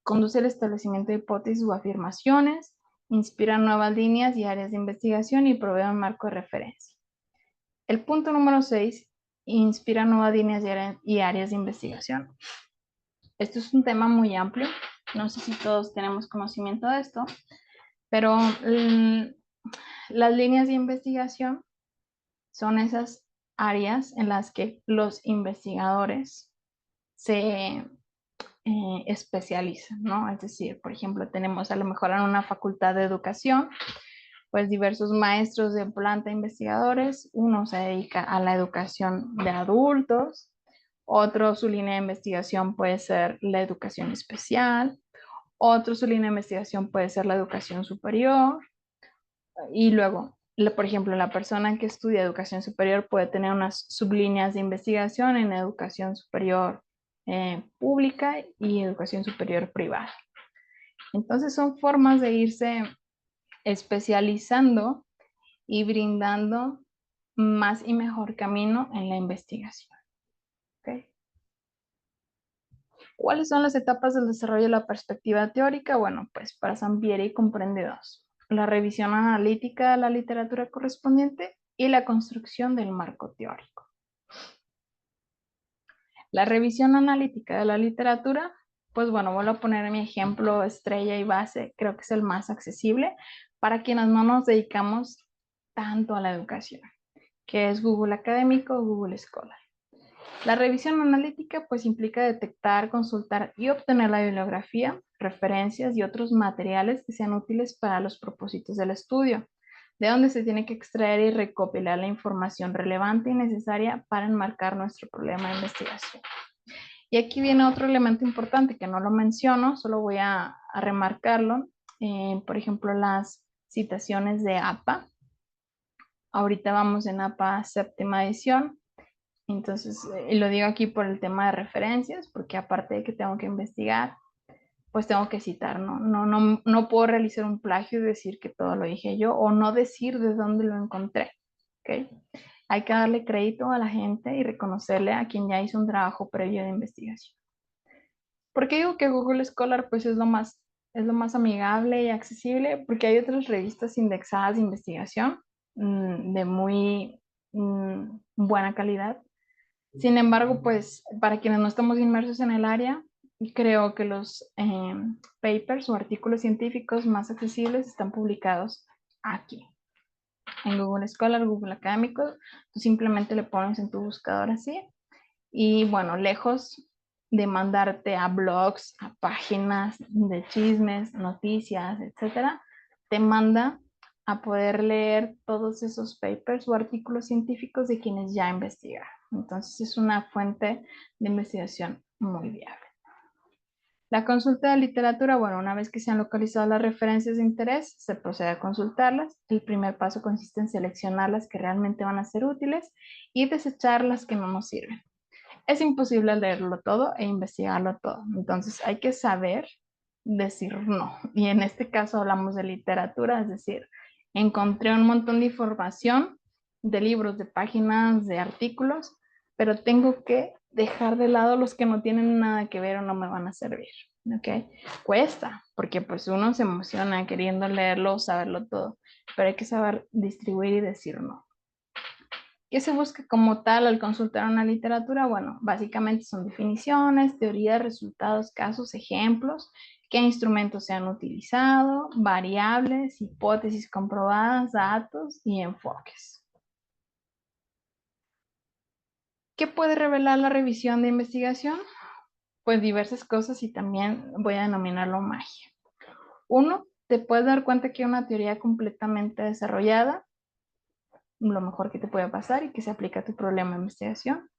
Conduce el establecimiento de hipótesis o afirmaciones, inspira nuevas líneas y áreas de investigación y provee un marco de referencia. El punto número 6, inspira nuevas líneas y áreas de investigación. Esto es un tema muy amplio, no sé si todos tenemos conocimiento de esto, pero las líneas de investigación son esas áreas en las que los investigadores se especializan, ¿no? Es decir, por ejemplo, tenemos a lo mejor en una facultad de educación, pues diversos maestros de planta investigadores, uno se dedica a la educación de adultos, otro su línea de investigación puede ser la educación especial, otro su línea de investigación puede ser la educación superior, y luego, por ejemplo, la persona que estudia educación superior puede tener unas sublíneas de investigación en educación superior pública y educación superior privada. Entonces son formas de irse especializando y brindando más y mejor camino en la investigación. ¿Okay? ¿Cuáles son las etapas del desarrollo de la perspectiva teórica? Bueno, pues para Zampieri comprende dos: la revisión analítica de la literatura correspondiente y la construcción del marco teórico. La revisión analítica de la literatura, pues bueno, voy a poner mi ejemplo estrella y base, creo que es el más accesible para quienes no nos dedicamos tanto a la educación, que es Google Académico o Google Scholar. La revisión analítica pues implica detectar, consultar y obtener la bibliografía, referencias y otros materiales que sean útiles para los propósitos del estudio, de donde se tiene que extraer y recopilar la información relevante y necesaria para enmarcar nuestro problema de investigación. Y aquí viene otro elemento importante que no lo menciono, solo voy a remarcarlo. Por ejemplo, las citaciones de APA. Ahorita vamos en APA séptima edición. Entonces, y lo digo aquí por el tema de referencias, porque aparte de que tengo que investigar, pues tengo que citar, ¿no? No puedo realizar un plagio y decir que todo lo dije yo o no decir de dónde lo encontré, ¿ok? Hay que darle crédito a la gente y reconocerle a quien ya hizo un trabajo previo de investigación. ¿Por qué digo que Google Scholar pues es lo más amigable y accesible? Porque hay otras revistas indexadas de investigación de muy buena calidad. Sin embargo, pues para quienes no estamos inmersos en el área, creo que los papers o artículos científicos más accesibles están publicados aquí, en Google Scholar, Google Académico. Tú simplemente le pones en tu buscador así. Y bueno, lejos de mandarte a blogs, a páginas de chismes, noticias, etcétera, te manda a poder leer todos esos papers o artículos científicos de quienes ya investigaron. Entonces es una fuente de investigación muy viable. La consulta de literatura, bueno, una vez que se han localizado las referencias de interés, se procede a consultarlas. El primer paso consiste en seleccionar las que realmente van a ser útiles y desechar las que no nos sirven. Es imposible leerlo todo e investigarlo todo, entonces hay que saber decir no. Y en este caso hablamos de literatura, es decir, encontré un montón de información, de libros, de páginas, de artículos, pero tengo que dejar de lado los que no tienen nada que ver o no me van a servir, ¿ok? Cuesta, porque pues uno se emociona queriendo leerlo, saberlo todo, pero hay que saber distribuir y decir no. ¿Qué se busca como tal al consultar una literatura? Bueno, básicamente son definiciones, teorías, resultados, casos, ejemplos, qué instrumentos se han utilizado, variables, hipótesis comprobadas, datos y enfoques. ¿Qué puede revelar la revisión de investigación? Pues diversas cosas y también voy a denominarlo magia. Uno, te puedes dar cuenta que una teoría completamente desarrollada, lo mejor que te puede pasar y que se aplica a tu problema de investigación.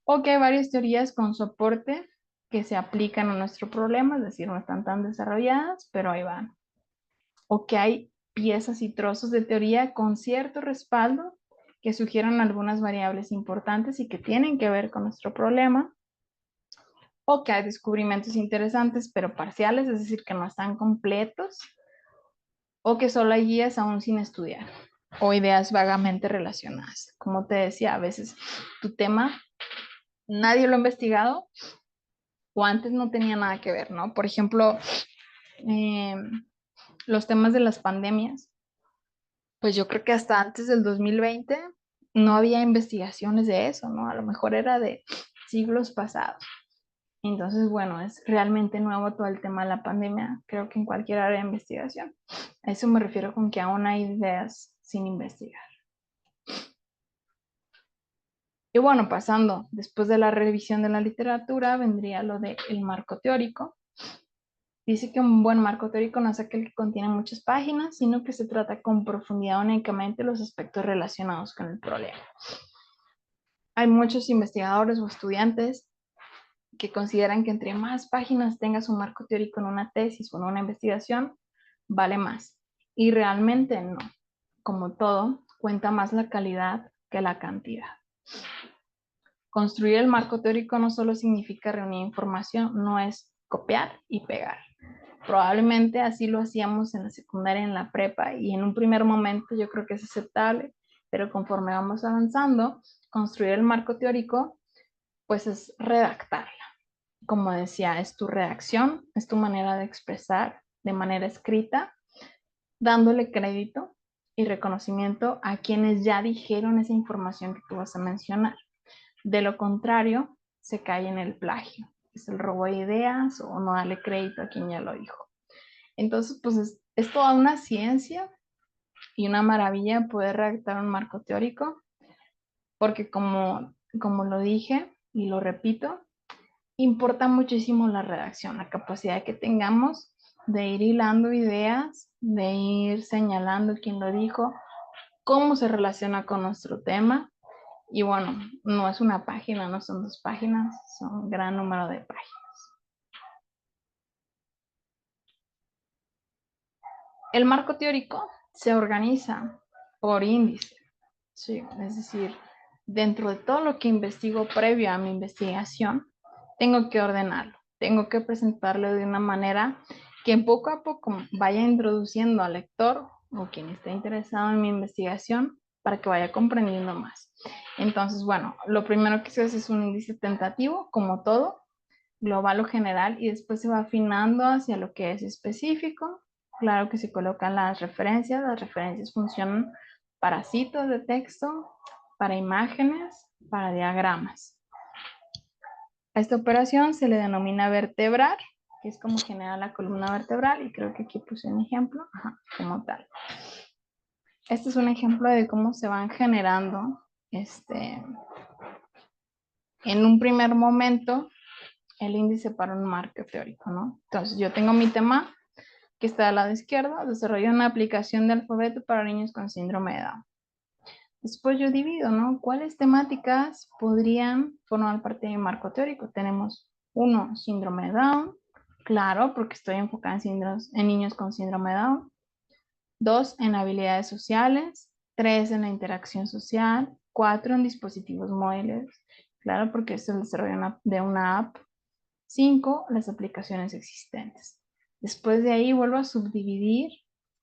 O que hay varias teorías con soporte que se aplican a nuestro problema, es decir, no están tan desarrolladas, pero ahí van. O que hay piezas y trozos de teoría con cierto respaldo que sugieren algunas variables importantes y que tienen que ver con nuestro problema. O que hay descubrimientos interesantes, pero parciales, es decir, que no están completos. O que solo hay guías aún sin estudiar. O ideas vagamente relacionadas. Como te decía, a veces tu tema nadie lo ha investigado o antes no tenía nada que ver, ¿no? Por ejemplo, eh, los temas de las pandemias, pues yo creo que hasta antes del 2020 no había investigaciones de eso, ¿no? A lo mejor era de siglos pasados. Entonces, bueno, es realmente nuevo todo el tema de la pandemia, creo que en cualquier área de investigación. A eso me refiero con que aún hay ideas sin investigar. Y bueno, pasando después de la revisión de la literatura, vendría lo del marco teórico. Dice que un buen marco teórico no es aquel que contiene muchas páginas, sino que se trata con profundidad únicamente los aspectos relacionados con el problema. Hay muchos investigadores o estudiantes que consideran que entre más páginas tengas un marco teórico en una tesis o en una investigación, vale más. Y realmente no. Como todo, cuenta más la calidad que la cantidad. Construir el marco teórico no solo significa reunir información, no es copiar y pegar. Probablemente así lo hacíamos en la secundaria, en la prepa, y en un primer momento yo creo que es aceptable, pero conforme vamos avanzando, construir el marco teórico, pues es redactarla. Como decía, es tu redacción, es tu manera de expresar de manera escrita, dándole crédito y reconocimiento a quienes ya dijeron esa información que tú vas a mencionar. De lo contrario, se cae en el plagio, es el robo de ideas o no darle crédito a quien ya lo dijo. Entonces, pues es toda una ciencia y una maravilla poder redactar un marco teórico, porque como lo dije y lo repito, importa muchísimo la redacción, la capacidad que tengamos de ir hilando ideas, de ir señalando quién lo dijo, cómo se relaciona con nuestro tema. Y bueno, no es una página, no son 2 páginas, son un gran número de páginas. El marco teórico se organiza por índice, ¿sí? Es decir, dentro de todo lo que investigo previo a mi investigación, tengo que ordenarlo, tengo que presentarlo de una manera que poco a poco vaya introduciendo al lector o quien esté interesado en mi investigación para que vaya comprendiendo más. Entonces, bueno, lo primero que se hace es un índice tentativo, como todo, global o general, y después se va afinando hacia lo que es específico. Claro que se colocan las referencias funcionan para citos de texto, para imágenes, para diagramas. A esta operación se le denomina vertebrar, que es como genera la columna vertebral, y creo que aquí puse un ejemplo, como tal. Este es un ejemplo de cómo se van generando, en un primer momento, el índice para un marco teórico, ¿no? Entonces, yo tengo mi tema que está al lado izquierdo, desarrollo una aplicación de alfabeto para niños con síndrome de Down. Después yo divido, ¿no? ¿Cuáles temáticas podrían formar parte de mi marco teórico? Tenemos 1, síndrome de Down, Claro, porque estoy enfocada en niños con síndrome de Down. 2, en habilidades sociales. 3, en la interacción social. 4, en dispositivos móviles. Claro, porque es el desarrollo de una app. 5, las aplicaciones existentes. Después de ahí vuelvo a subdividir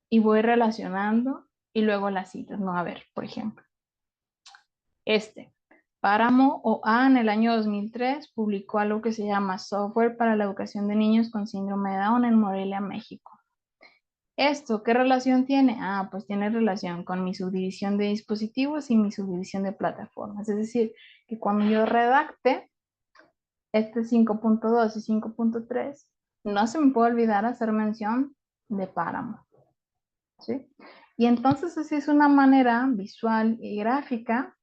y voy relacionando y luego las citas. No, a ver, por ejemplo, Páramo o A en el año 2003 publicó algo que se llama Software para la Educación de Niños con Síndrome de Down en Morelia, México. ¿Esto qué relación tiene? Ah, pues tiene relación con mi subdivisión de dispositivos y mi subdivisión de plataformas. Es decir, que cuando yo redacte este 5.2 y 5.3, no se me puede olvidar hacer mención de Páramo, ¿sí? Y entonces así es una manera visual y gráfica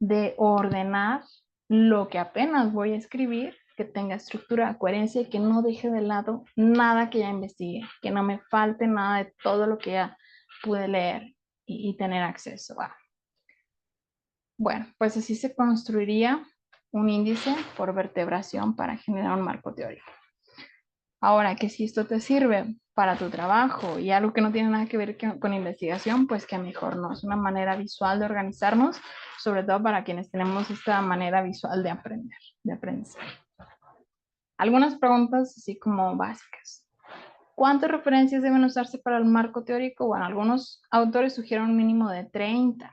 de ordenar lo que apenas voy a escribir, que tenga estructura, coherencia y que no deje de lado nada que ya investigué, que no me falte nada de todo lo que ya pude leer y tener acceso a. Bueno, pues así se construiría un índice por vertebración para generar un marco teórico. Ahora, que si esto te sirve para tu trabajo y algo que no tiene nada que ver con investigación, pues que mejor, ¿no? Es una manera visual de organizarnos, sobre todo para quienes tenemos esta manera visual de aprender, de aprendizaje. Algunas preguntas así como básicas. ¿Cuántas referencias deben usarse para el marco teórico? Bueno, algunos autores sugieren un mínimo de 30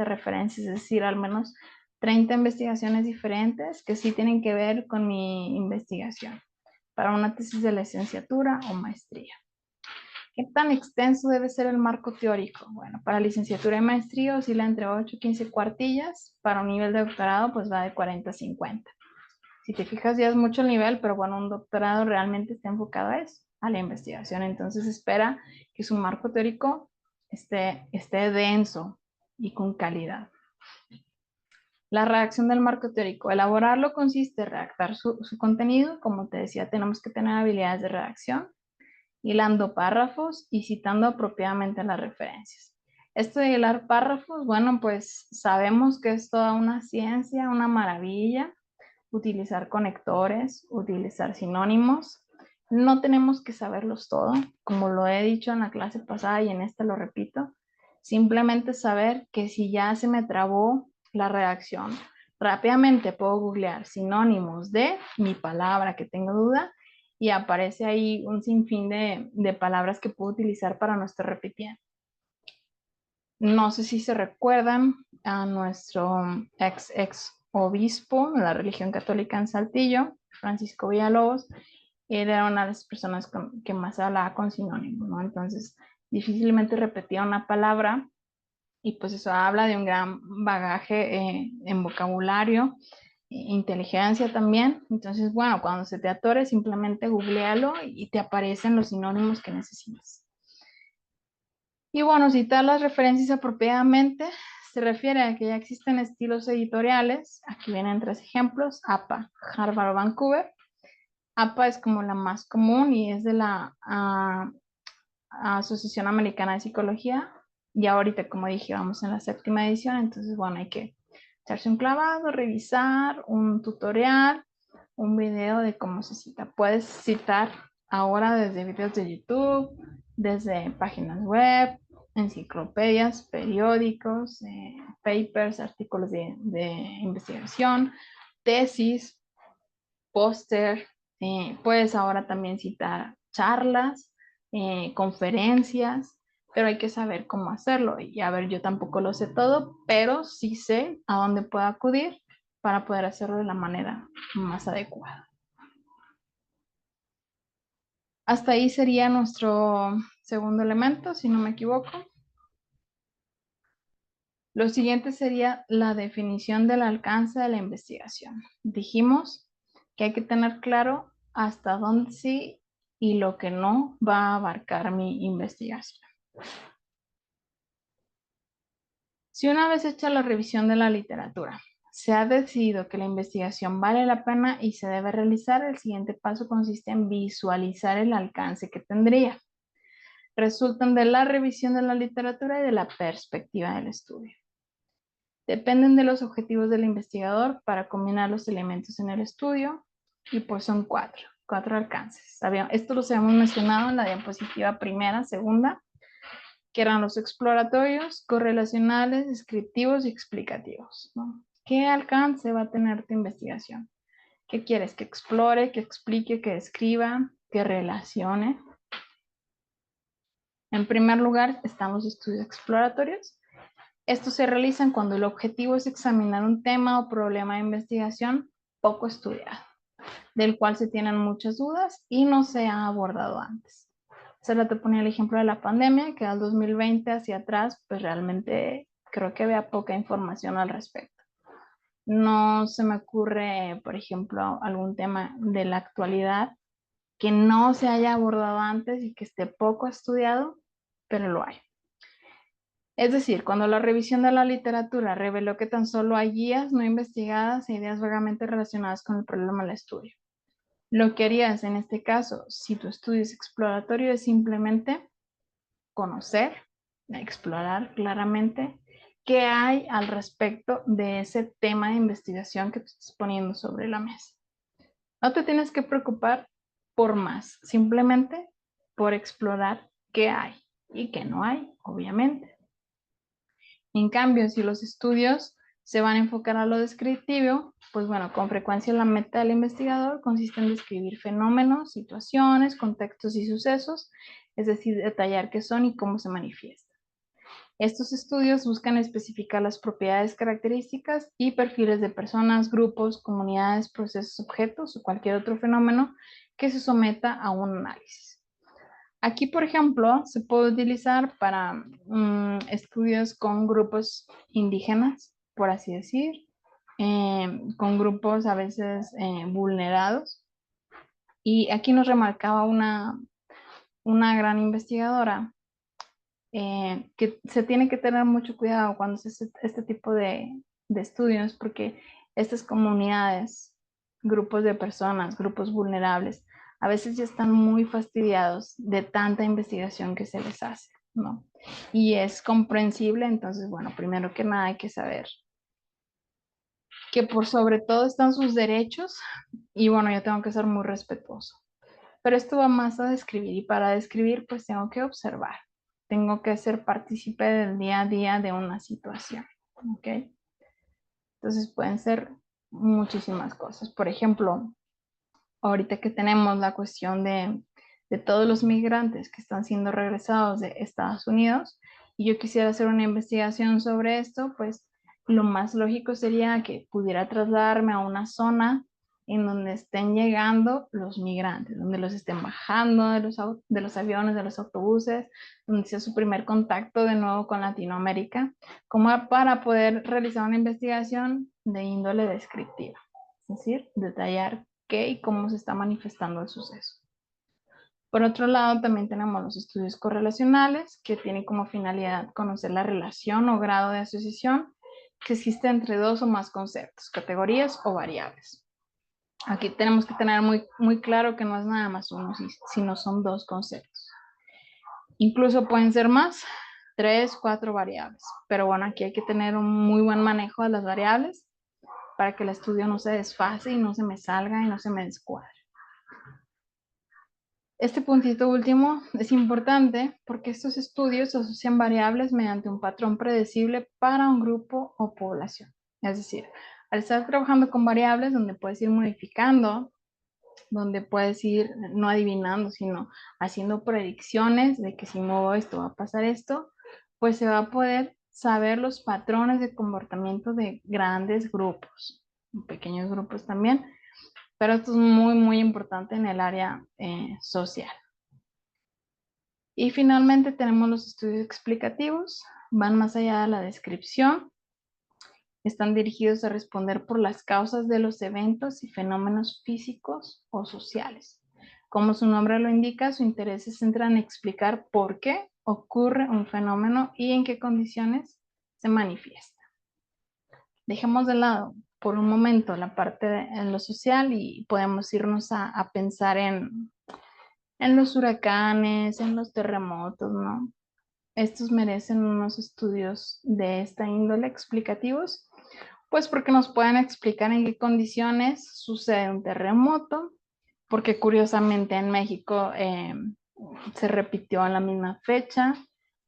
referencias, es decir, al menos 30 investigaciones diferentes que sí tienen que ver con mi investigación para una tesis de licenciatura o maestría. ¿Qué tan extenso debe ser el marco teórico? Bueno, para licenciatura y maestría oscila entre 8 y 15 cuartillas. Para un nivel de doctorado, pues va de 40 a 50. Si te fijas, ya es mucho el nivel, pero bueno, un doctorado realmente está enfocado a eso, a la investigación. Entonces espera que su marco teórico esté denso y con calidad. La redacción del marco teórico. Elaborarlo consiste en redactar su contenido. Como te decía, tenemos que tener habilidades de redacción, hilando párrafos y citando apropiadamente las referencias. Esto de hilar párrafos, bueno, pues sabemos que es toda una ciencia, una maravilla. Utilizar conectores, utilizar sinónimos. No tenemos que saberlos todo, como lo he dicho en la clase pasada y en esta lo repito. Simplemente saber que si ya se me trabó la redacción, rápidamente puedo googlear sinónimos de mi palabra que tengo duda y aparece ahí un sinfín de palabras que puedo utilizar para no estar repitiendo. No sé si se recuerdan a nuestro ex obispo de la religión católica en Saltillo, Francisco Villalobos. Él era una de las personas que más hablaba con sinónimos, ¿no? Entonces, difícilmente repetía una palabra y pues eso habla de un gran bagaje en vocabulario, inteligencia también. Entonces, bueno, cuando se te atore, simplemente googlealo y te aparecen los sinónimos que necesitas. Y bueno, citar las referencias apropiadamente se refiere a que ya existen estilos editoriales. Aquí vienen 3 ejemplos: APA, Harvard o Vancouver. APA es como la más común y es de la Asociación Americana de Psicología. Y ahorita, como dije, vamos en la 7ª edición, entonces bueno, hay que echarse un clavado, revisar un tutorial, un video de cómo se cita. Puedes citar ahora desde videos de YouTube, desde páginas web, enciclopedias, periódicos, papers, artículos de investigación, tesis, póster. Puedes ahora también citar charlas, conferencias, pero hay que saber cómo hacerlo. Y a ver, yo tampoco lo sé todo, pero sí sé a dónde puedo acudir para poder hacerlo de la manera más adecuada. Hasta ahí sería nuestro segundo elemento, si no me equivoco. Lo siguiente sería la definición del alcance de la investigación. Dijimos que hay que tener claro hasta dónde sí y lo que no va a abarcar mi investigación. Si una vez hecha la revisión de la literatura, se ha decidido que la investigación vale la pena y se debe realizar, el siguiente paso consiste en visualizar el alcance que tendría. Resultan de la revisión de la literatura y de la perspectiva del estudio. Dependen de los objetivos del investigador para combinar los elementos en el estudio y pues son 4. 4 alcances. Esto los habíamos mencionado en la diapositiva primera, segunda, que eran los exploratorios, correlacionales, descriptivos y explicativos, ¿no? ¿Qué alcance va a tener tu investigación? ¿Qué quieres? ¿Que explore, que explique, que describa, que relacione? En primer lugar están los estudios exploratorios. Estos se realizan cuando el objetivo es examinar un tema o problema de investigación poco estudiado, del cual se tienen muchas dudas y no se ha abordado antes. Solo te ponía el ejemplo de la pandemia, que al 2020 hacia atrás, pues realmente creo que había poca información al respecto. No se me ocurre, por ejemplo, algún tema de la actualidad que no se haya abordado antes y que esté poco estudiado, pero lo hay. Es decir, cuando la revisión de la literatura reveló que tan solo hay guías no investigadas e ideas vagamente relacionadas con el problema del estudio. Lo que harías en este caso, si tu estudio es exploratorio, es simplemente conocer, explorar claramente qué hay al respecto de ese tema de investigación que te estás poniendo sobre la mesa. No te tienes que preocupar por más, simplemente por explorar qué hay y qué no hay, obviamente. En cambio, si los estudios se van a enfocar a lo descriptivo, pues bueno, con frecuencia la meta del investigador consiste en describir fenómenos, situaciones, contextos y sucesos, es decir, detallar qué son y cómo se manifiestan. Estos estudios buscan especificar las propiedades, características y perfiles de personas, grupos, comunidades, procesos, objetos o cualquier otro fenómeno que se someta a un análisis. Aquí, por ejemplo, se puede utilizar para estudios con grupos indígenas, por así decir, con grupos a veces vulnerados. Y aquí nos remarcaba una gran investigadora que se tiene que tener mucho cuidado cuando se hace este tipo de estudios, porque estas comunidades, grupos de personas, grupos vulnerables, a veces ya están muy fastidiados de tanta investigación que se les hace, ¿no? Y es comprensible, entonces, bueno, primero que nada hay que saber que por sobre todo están sus derechos y bueno, yo tengo que ser muy respetuoso. Pero esto va más a describir y para describir pues tengo que observar, tengo que ser partícipe del día a día de una situación, ¿ok? Entonces pueden ser muchísimas cosas. Por ejemplo, ahorita que tenemos la cuestión de todos los migrantes que están siendo regresados de Estados Unidos y yo quisiera hacer una investigación sobre esto, pues lo más lógico sería que pudiera trasladarme a una zona en donde estén llegando los migrantes, donde los estén bajando de los aviones, de los autobuses, donde sea su primer contacto de nuevo con Latinoamérica, como para poder realizar una investigación de índole descriptiva, es decir, detallar qué y cómo se está manifestando el suceso. Por otro lado, también tenemos los estudios correlacionales, que tienen como finalidad conocer la relación o grado de asociación que existe entre dos o más conceptos, categorías o variables. Aquí tenemos que tener muy claro que no es nada más uno, sino son dos conceptos. Incluso pueden ser más, 3, 4 variables. Pero bueno, aquí hay que tener un muy buen manejo de las variables para que el estudio no se desfase y no se me salga y no se me descuadre. Este puntito último es importante porque estos estudios asocian variables mediante un patrón predecible para un grupo o población. Es decir, al estar trabajando con variables donde puedes ir modificando, donde puedes ir no adivinando, sino haciendo predicciones de que si muevo esto va a pasar esto, pues se va a poder saber los patrones de comportamiento de grandes grupos, pequeños grupos también, pero esto es muy importante en el área social. Y finalmente tenemos los estudios explicativos, van más allá de la descripción, están dirigidos a responder por las causas de los eventos y fenómenos físicos o sociales. Como su nombre lo indica, su interés se centra en explicar por qué ocurre un fenómeno y en qué condiciones se manifiesta. Dejemos de lado por un momento la parte de lo social y podemos irnos a pensar en los huracanes, en los terremotos, ¿no? Estos merecen unos estudios de esta índole explicativos, pues porque nos pueden explicar en qué condiciones sucede un terremoto, porque curiosamente en México se repitió en la misma fecha,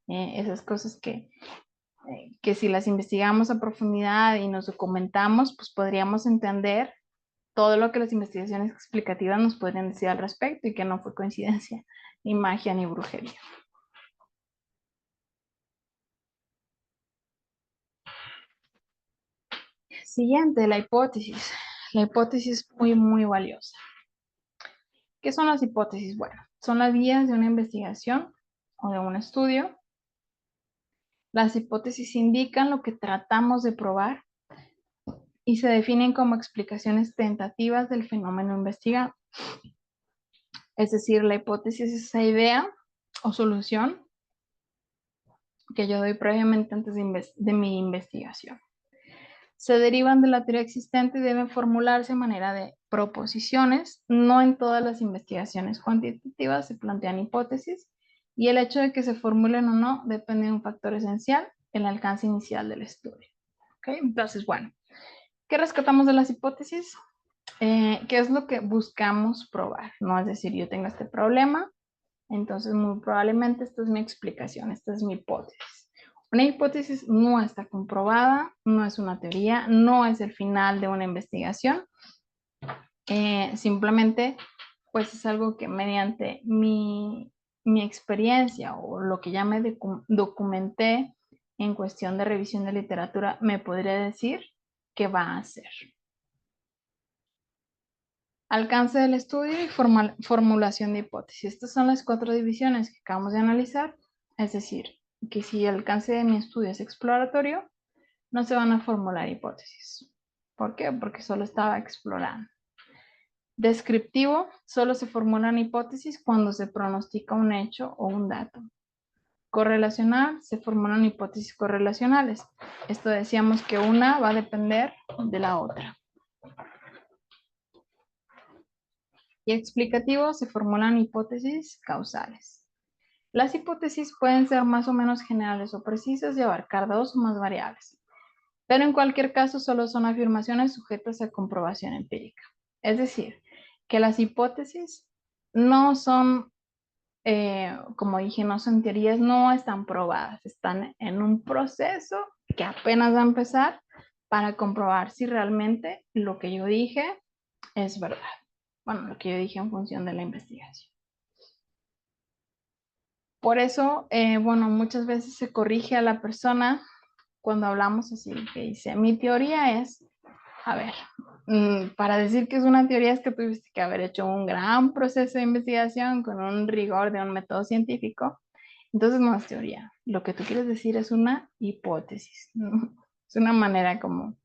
esas cosas que si las investigamos a profundidad y nos documentamos, pues podríamos entender todo lo que las investigaciones explicativas nos pueden decir al respecto y que no fue coincidencia, ni magia, ni brujería. Siguiente, la hipótesis. La hipótesis es muy, muy valiosa. ¿Qué son las hipótesis? Bueno, son las guías de una investigación o de un estudio. Las hipótesis indican lo que tratamos de probar y se definen como explicaciones tentativas del fenómeno investigado. Es decir, la hipótesis es esa idea o solución que yo doy previamente antes de mi investigación. Se derivan de la teoría existente y deben formularse a manera de proposiciones. No en todas las investigaciones cuantitativas se plantean hipótesis y el hecho de que se formulen o no depende de un factor esencial, el alcance inicial del estudio. ¿Okay? Entonces, bueno, ¿qué rescatamos de las hipótesis? ¿Qué es lo que buscamos probar? No es decir, yo tengo este problema, entonces muy probablemente esta es mi explicación, esta es mi hipótesis. Una hipótesis no está comprobada, no es una teoría, no es el final de una investigación. Simplemente, pues es algo que mediante mi experiencia o lo que ya me documenté en cuestión de revisión de literatura, me podría decir qué va a hacer. Alcance del estudio y formulación de hipótesis. Estas son las 4 divisiones que acabamos de analizar. Es decir, que si el alcance de mi estudio es exploratorio, no se van a formular hipótesis. ¿Por qué? Porque solo estaba explorando. Descriptivo, solo se formulan hipótesis cuando se pronostica un hecho o un dato. Correlacional, se formulan hipótesis correlacionales. Esto decíamos que una va a depender de la otra. Y explicativo, se formulan hipótesis causales. Las hipótesis pueden ser más o menos generales o precisas y abarcar 2 o más variables, pero en cualquier caso solo son afirmaciones sujetas a comprobación empírica. Es decir, que las hipótesis no son, como dije, no son teorías, no están probadas, están en un proceso que apenas va a empezar para comprobar si realmente lo que yo dije es verdad. Bueno, lo que yo dije en función de la investigación. Por eso, bueno, muchas veces se corrige a la persona cuando hablamos así, que dice, mi teoría es, a ver, para decir que es una teoría es que tuviste que haber hecho un gran proceso de investigación con un rigor de un método científico. Entonces no es teoría. Lo que tú quieres decir es una hipótesis, ¿no? Es una manera como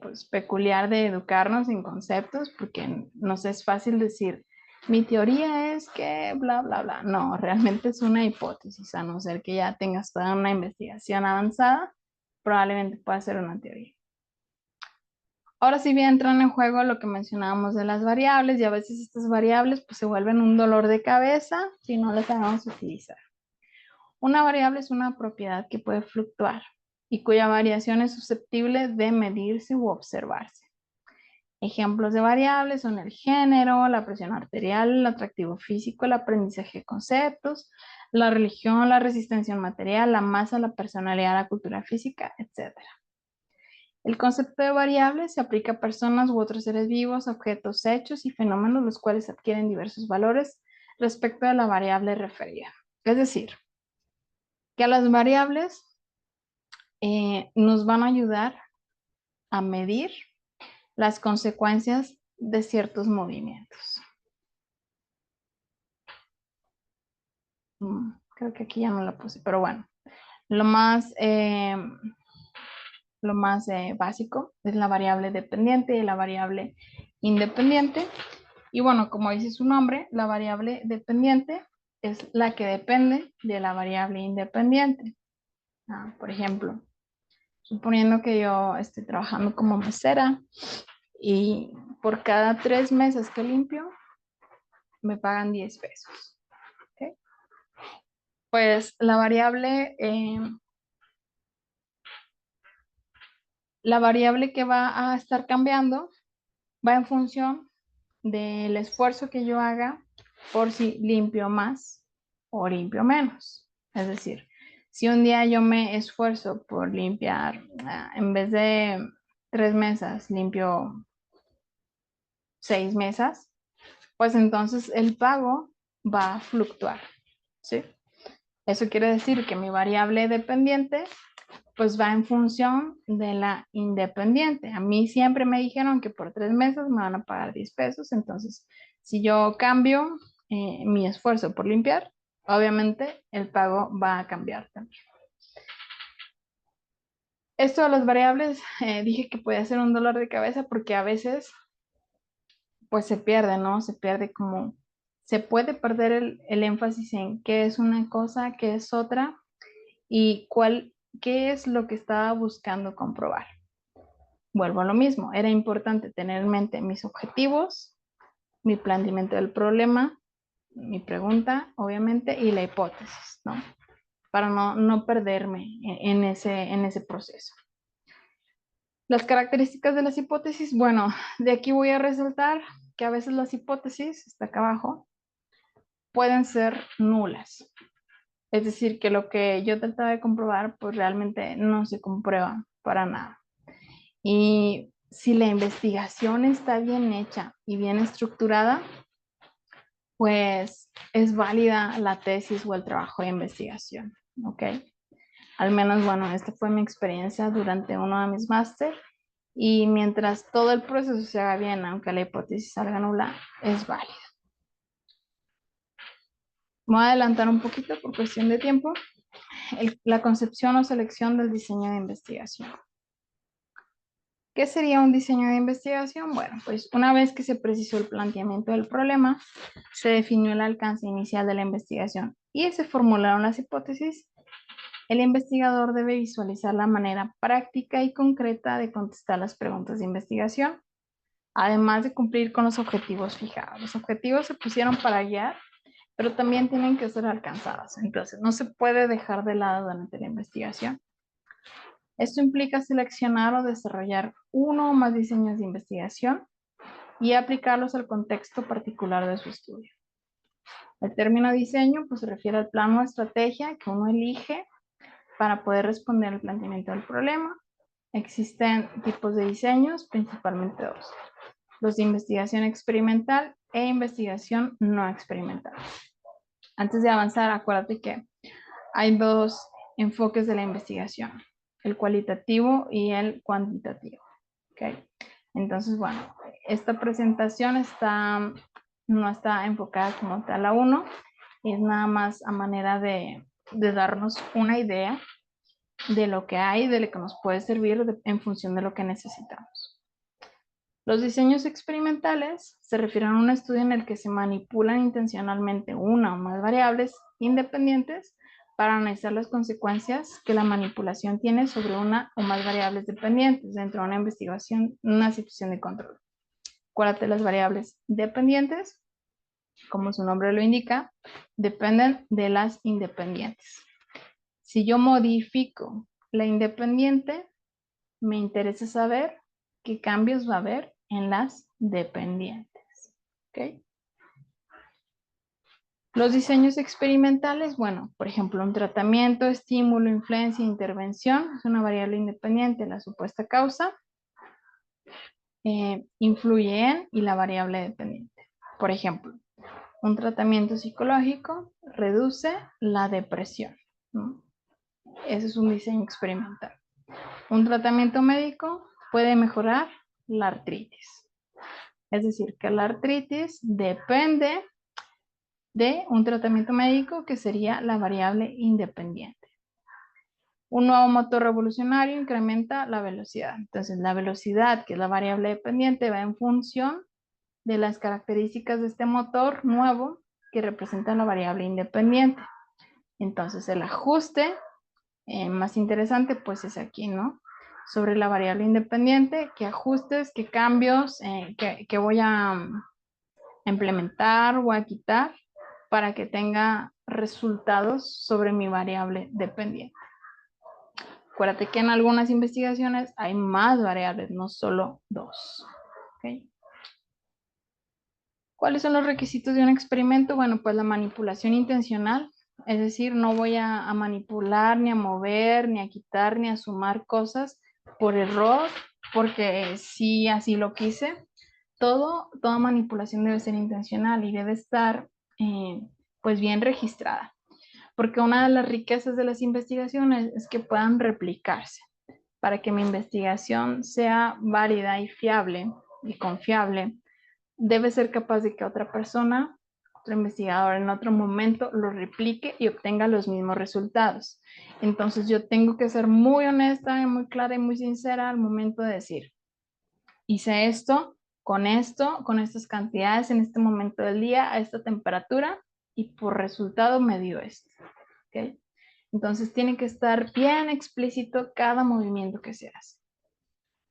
pues, peculiar de educarnos en conceptos, porque nos es fácil decir, mi teoría es que bla, bla, bla. No, realmente es una hipótesis, a no ser que ya tengas toda una investigación avanzada, probablemente pueda ser una teoría. Ahora sí bien entran en juego lo que mencionábamos de las variables y a veces estas variables pues se vuelven un dolor de cabeza si no las sabemos utilizar. Una variable es una propiedad que puede fluctuar y cuya variación es susceptible de medirse u observarse. Ejemplos de variables son el género, la presión arterial, el atractivo físico, el aprendizaje de conceptos, la religión, la resistencia al material, la masa, la personalidad, la cultura física, etc. El concepto de variable se aplica a personas u otros seres vivos, objetos, hechos y fenómenos los cuales adquieren diversos valores respecto de la variable referida. Es decir, que a las variables nos van a ayudar a medir las consecuencias de ciertos movimientos. Creo que aquí ya no la puse, pero bueno, lo más, básico es la variable dependiente y la variable independiente. Y bueno, como dice su nombre, la variable dependiente es la que depende de la variable independiente. Por ejemplo, suponiendo que yo esté trabajando como mesera y por cada 3 mesas que limpio, me pagan 10 pesos. ¿Okay? Pues la variable que va a estar cambiando va en función del esfuerzo que yo haga por si limpio más o limpio menos. Es decir, si un día yo me esfuerzo por limpiar, en vez de 3 mesas, limpio 6 mesas, pues entonces el pago va a fluctuar, ¿sí? Eso quiere decir que mi variable dependiente pues va en función de la independiente. A mí siempre me dijeron que por 3 meses me van a pagar 10 pesos, entonces si yo cambio mi esfuerzo por limpiar, obviamente el pago va a cambiar también. Esto de las variables, dije que puede ser un dolor de cabeza porque a veces pues se pierde, ¿no? Se pierde como, se puede perder el énfasis en qué es una cosa, qué es otra y qué es lo que estaba buscando comprobar. Vuelvo a lo mismo, era importante tener en mente mis objetivos, mi planteamiento del problema, mi pregunta, obviamente, y la hipótesis, ¿no? Para no perderme en ese proceso. Las características de las hipótesis, bueno, de aquí voy a resaltar que a veces las hipótesis, está acá abajo, pueden ser nulas. Es decir, que lo que yo trataba de comprobar, pues realmente no se comprueba para nada. Y si la investigación está bien hecha y bien estructurada, pues es válida la tesis o el trabajo de investigación, ¿ok? Al menos, bueno, esta fue mi experiencia durante uno de mis máster y mientras todo el proceso se haga bien, aunque la hipótesis salga nula, es válida. Me voy a adelantar un poquito por cuestión de tiempo. La concepción o selección del diseño de investigación. ¿Qué sería un diseño de investigación? Bueno, pues una vez que se precisó el planteamiento del problema, se definió el alcance inicial de la investigación y se formularon las hipótesis, el investigador debe visualizar la manera práctica y concreta de contestar las preguntas de investigación, además de cumplir con los objetivos fijados. Los objetivos se pusieron para guiar, pero también tienen que ser alcanzados. Entonces, no se puede dejar de lado durante la investigación. Esto implica seleccionar o desarrollar uno o más diseños de investigación y aplicarlos al contexto particular de su estudio. El término diseño pues, se refiere al plano o estrategia que uno elige para poder responder al planteamiento del problema. Existen tipos de diseños, principalmente dos: los de investigación experimental e investigación no experimental. Antes de avanzar, acuérdate que hay dos enfoques de la investigación: el cualitativo y el cuantitativo. ¿Okay? Entonces, bueno, esta presentación no está enfocada como tal a uno, es nada más a manera de darnos una idea de lo que hay, de lo que nos puede servir en función de lo que necesitamos. Los diseños experimentales se refieren a un estudio en el que se manipulan intencionalmente una o más variables independientes para analizar las consecuencias que la manipulación tiene sobre una o más variables dependientes dentro de una investigación, una situación de control. Acuérdate, las variables dependientes, como su nombre lo indica, dependen de las independientes. Si yo modifico la independiente, me interesa saber qué cambios va a haber en las dependientes. ¿Okay? Los diseños experimentales, bueno, por ejemplo, un tratamiento, estímulo, influencia, intervención, es una variable independiente. La supuesta causa influye en y la variable dependiente. Por ejemplo, un tratamiento psicológico reduce la depresión, ¿no? Ese es un diseño experimental. Un tratamiento médico puede mejorar la artritis. Es decir, que la artritis depende de un tratamiento médico que sería la variable independiente. Un nuevo motor revolucionario incrementa la velocidad. Entonces, la velocidad, que es la variable dependiente, va en función de las características de este motor nuevo que representa la variable independiente. Entonces, el ajuste más interesante pues es aquí, ¿no? Sobre la variable independiente, qué ajustes, qué cambios que voy a implementar o a quitar para que tenga resultados sobre mi variable dependiente. Acuérdate que en algunas investigaciones hay más variables, no solo dos. ¿Okay? ¿Cuáles son los requisitos de un experimento? Bueno, pues la manipulación intencional, es decir, no voy a manipular, ni a mover, ni a quitar, ni a sumar cosas por error, porque sí así lo quise. Toda manipulación debe ser intencional y debe estar pues bien registrada, porque una de las riquezas de las investigaciones es que puedan replicarse. Para que mi investigación sea válida y fiable y confiable, debe ser capaz de que otra persona, otro investigador en otro momento lo replique y obtenga los mismos resultados. Entonces yo tengo que ser muy honesta y muy clara y muy sincera al momento de decir, hice esto, con estas cantidades en este momento del día, a esta temperatura y por resultado me dio esto. ¿Okay? Entonces tiene que estar bien explícito cada movimiento que se hace.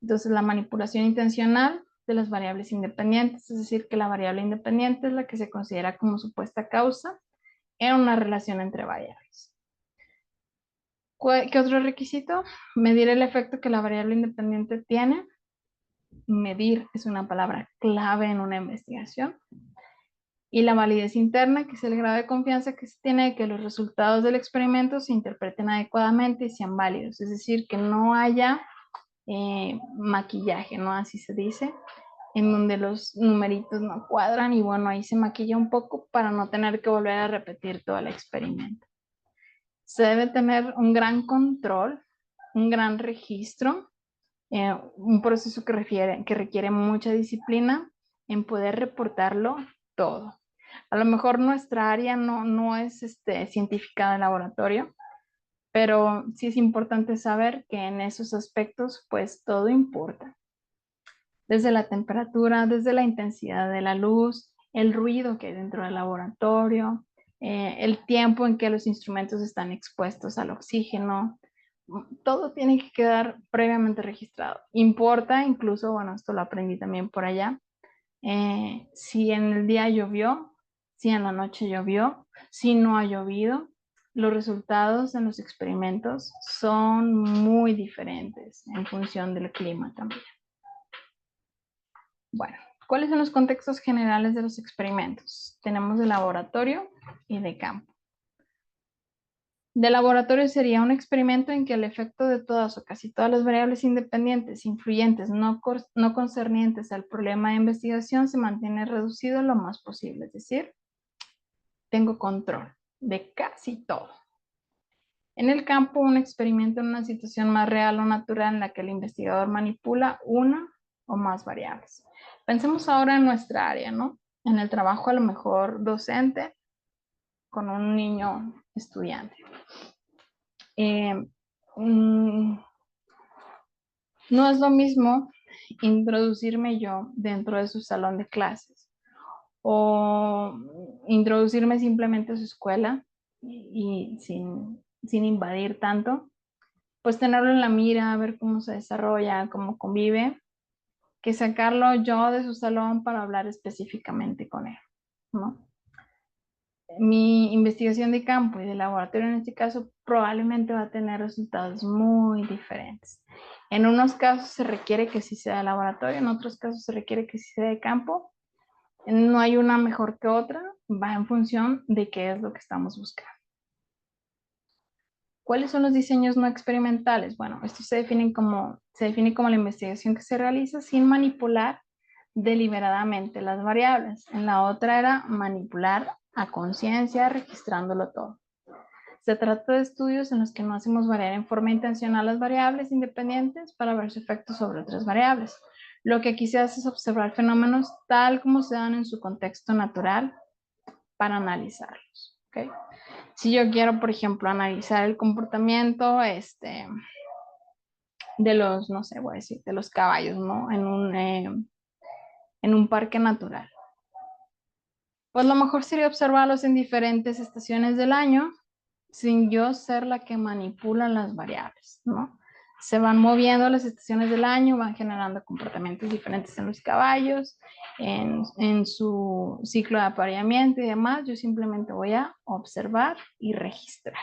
Entonces la manipulación intencional de las variables independientes, es decir, que la variable independiente es la que se considera como supuesta causa en una relación entre variables. ¿Qué otro requisito? Medir el efecto que la variable independiente tiene. Medir es una palabra clave en una investigación. Y la validez interna, que es el grado de confianza que se tiene de que los resultados del experimento se interpreten adecuadamente y sean válidos. Es decir, que no haya maquillaje, ¿no? Así se dice, en donde los numeritos no cuadran y bueno, ahí se maquilla un poco para no tener que volver a repetir todo el experimento. Se debe tener un gran control, un gran registro, un proceso que requiere mucha disciplina en poder reportarlo todo. A lo mejor nuestra área no es científica de laboratorio, pero sí es importante saber que en esos aspectos pues todo importa. Desde la temperatura, desde la intensidad de la luz, el ruido que hay dentro del laboratorio, el tiempo en que los instrumentos están expuestos al oxígeno, todo tiene que quedar previamente registrado. Importa, incluso, bueno, esto lo aprendí también por allá, si en el día llovió, si en la noche llovió, si no ha llovido, los resultados en los experimentos son muy diferentes en función del clima también. Bueno, ¿cuáles son los contextos generales de los experimentos? Tenemos de laboratorio y de campo. De laboratorio sería un experimento en que el efecto de todas o casi todas las variables independientes, influyentes, no concernientes al problema de investigación se mantiene reducido lo más posible. Es decir, tengo control de casi todo. En el campo, un experimento en una situación más real o natural en la que el investigador manipula una o más variables. Pensemos ahora en nuestra área, ¿no? En el trabajo a lo mejor docente con un niño estudiante. No es lo mismo introducirme yo dentro de su salón de clases o introducirme simplemente a su escuela y sin invadir tanto, pues tenerlo en la mira, ver cómo se desarrolla, cómo convive, que sacarlo yo de su salón para hablar específicamente con él, ¿no? Mi investigación de campo y de laboratorio en este caso probablemente va a tener resultados muy diferentes. En unos casos se requiere que sí sea de laboratorio, en otros casos se requiere que sí sea de campo. No hay una mejor que otra, va en función de qué es lo que estamos buscando. ¿Cuáles son los diseños no experimentales? Bueno, esto se define como la investigación que se realiza sin manipular deliberadamente las variables. En la otra era manipular a conciencia, registrándolo todo. Se trata de estudios en los que no hacemos variar en forma intencional las variables independientes para ver su efecto sobre otras variables. Lo que aquí se hace es observar fenómenos tal como se dan en su contexto natural para analizarlos. ¿Okay? Si yo quiero, por ejemplo, analizar el comportamiento de los, no sé, voy a decir, de los caballos, ¿no? En un parque natural. Pues lo mejor sería observarlos en diferentes estaciones del año sin yo ser la que manipula las variables, ¿no? Se van moviendo las estaciones del año, van generando comportamientos diferentes en los caballos, en su ciclo de apareamiento y demás. Yo simplemente voy a observar y registrar.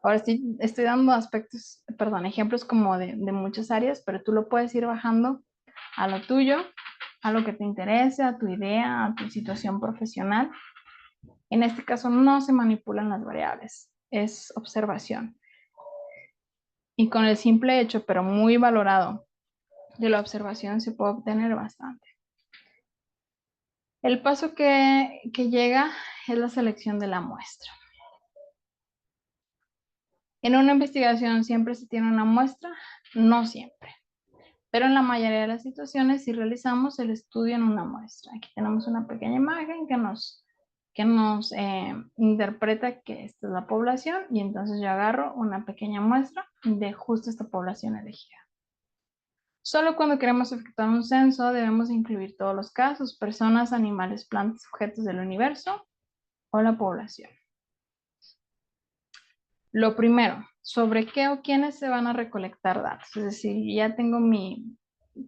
Ahora estoy dando aspectos, perdón, ejemplos como de muchas áreas, pero tú lo puedes ir bajando a lo tuyo a lo que te interese, a tu idea, a tu situación profesional. En este caso no se manipulan las variables, es observación. Y con el simple hecho, pero muy valorado, de la observación se puede obtener bastante. El paso que llega es la selección de la muestra. En una investigación siempre se tiene una muestra, no siempre, pero en la mayoría de las situaciones sí realizamos el estudio en una muestra. Aquí tenemos una pequeña imagen que nos interpreta que esta es la población y entonces yo agarro una pequeña muestra de justo esta población elegida. Solo cuando queremos efectuar un censo debemos incluir todos los casos, personas, animales, plantas, objetos del universo o la población. Lo primero, sobre qué o quiénes se van a recolectar datos. Es decir, ya tengo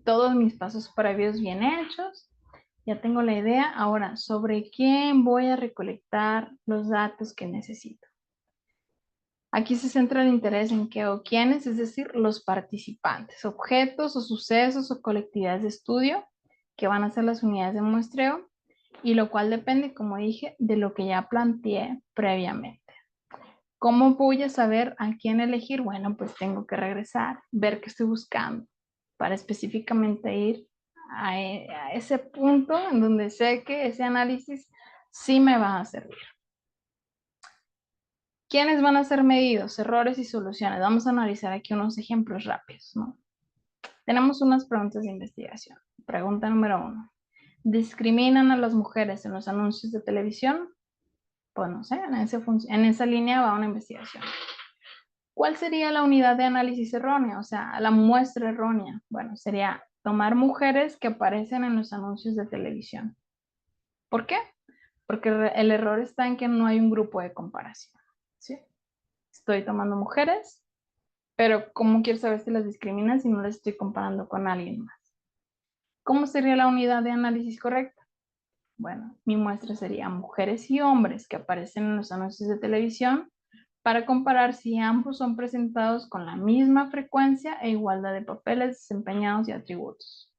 todos mis pasos previos bien hechos, ya tengo la idea. Ahora, sobre quién voy a recolectar los datos que necesito. Aquí se centra el interés en qué o quiénes, es decir, los participantes, objetos o sucesos o colectividades de estudio que van a ser las unidades de muestreo, y lo cual depende, como dije, de lo que ya planteé previamente. ¿Cómo voy a saber a quién elegir? Bueno, pues tengo que regresar, ver qué estoy buscando para específicamente ir a ese punto en donde sé que ese análisis sí me va a servir. ¿Quiénes van a ser medidos? Errores y soluciones. Vamos a analizar aquí unos ejemplos rápidos, ¿no? Tenemos unas preguntas de investigación. Pregunta número 1. ¿Discriminan a las mujeres en los anuncios de televisión? Pues no sé, en esa línea va una investigación. ¿Cuál sería la unidad de análisis errónea? O sea, la muestra errónea. Bueno, sería tomar mujeres que aparecen en los anuncios de televisión. ¿Por qué? Porque el error está en que no hay un grupo de comparación, ¿sí? Estoy tomando mujeres, pero ¿cómo quiero saber si las discriminan si no las estoy comparando con alguien más? ¿Cómo sería la unidad de análisis correcta? Bueno, mi muestra sería mujeres y hombres que aparecen en los anuncios de televisión para comparar si ambos son presentados con la misma frecuencia e igualdad de papeles desempeñados y atributos.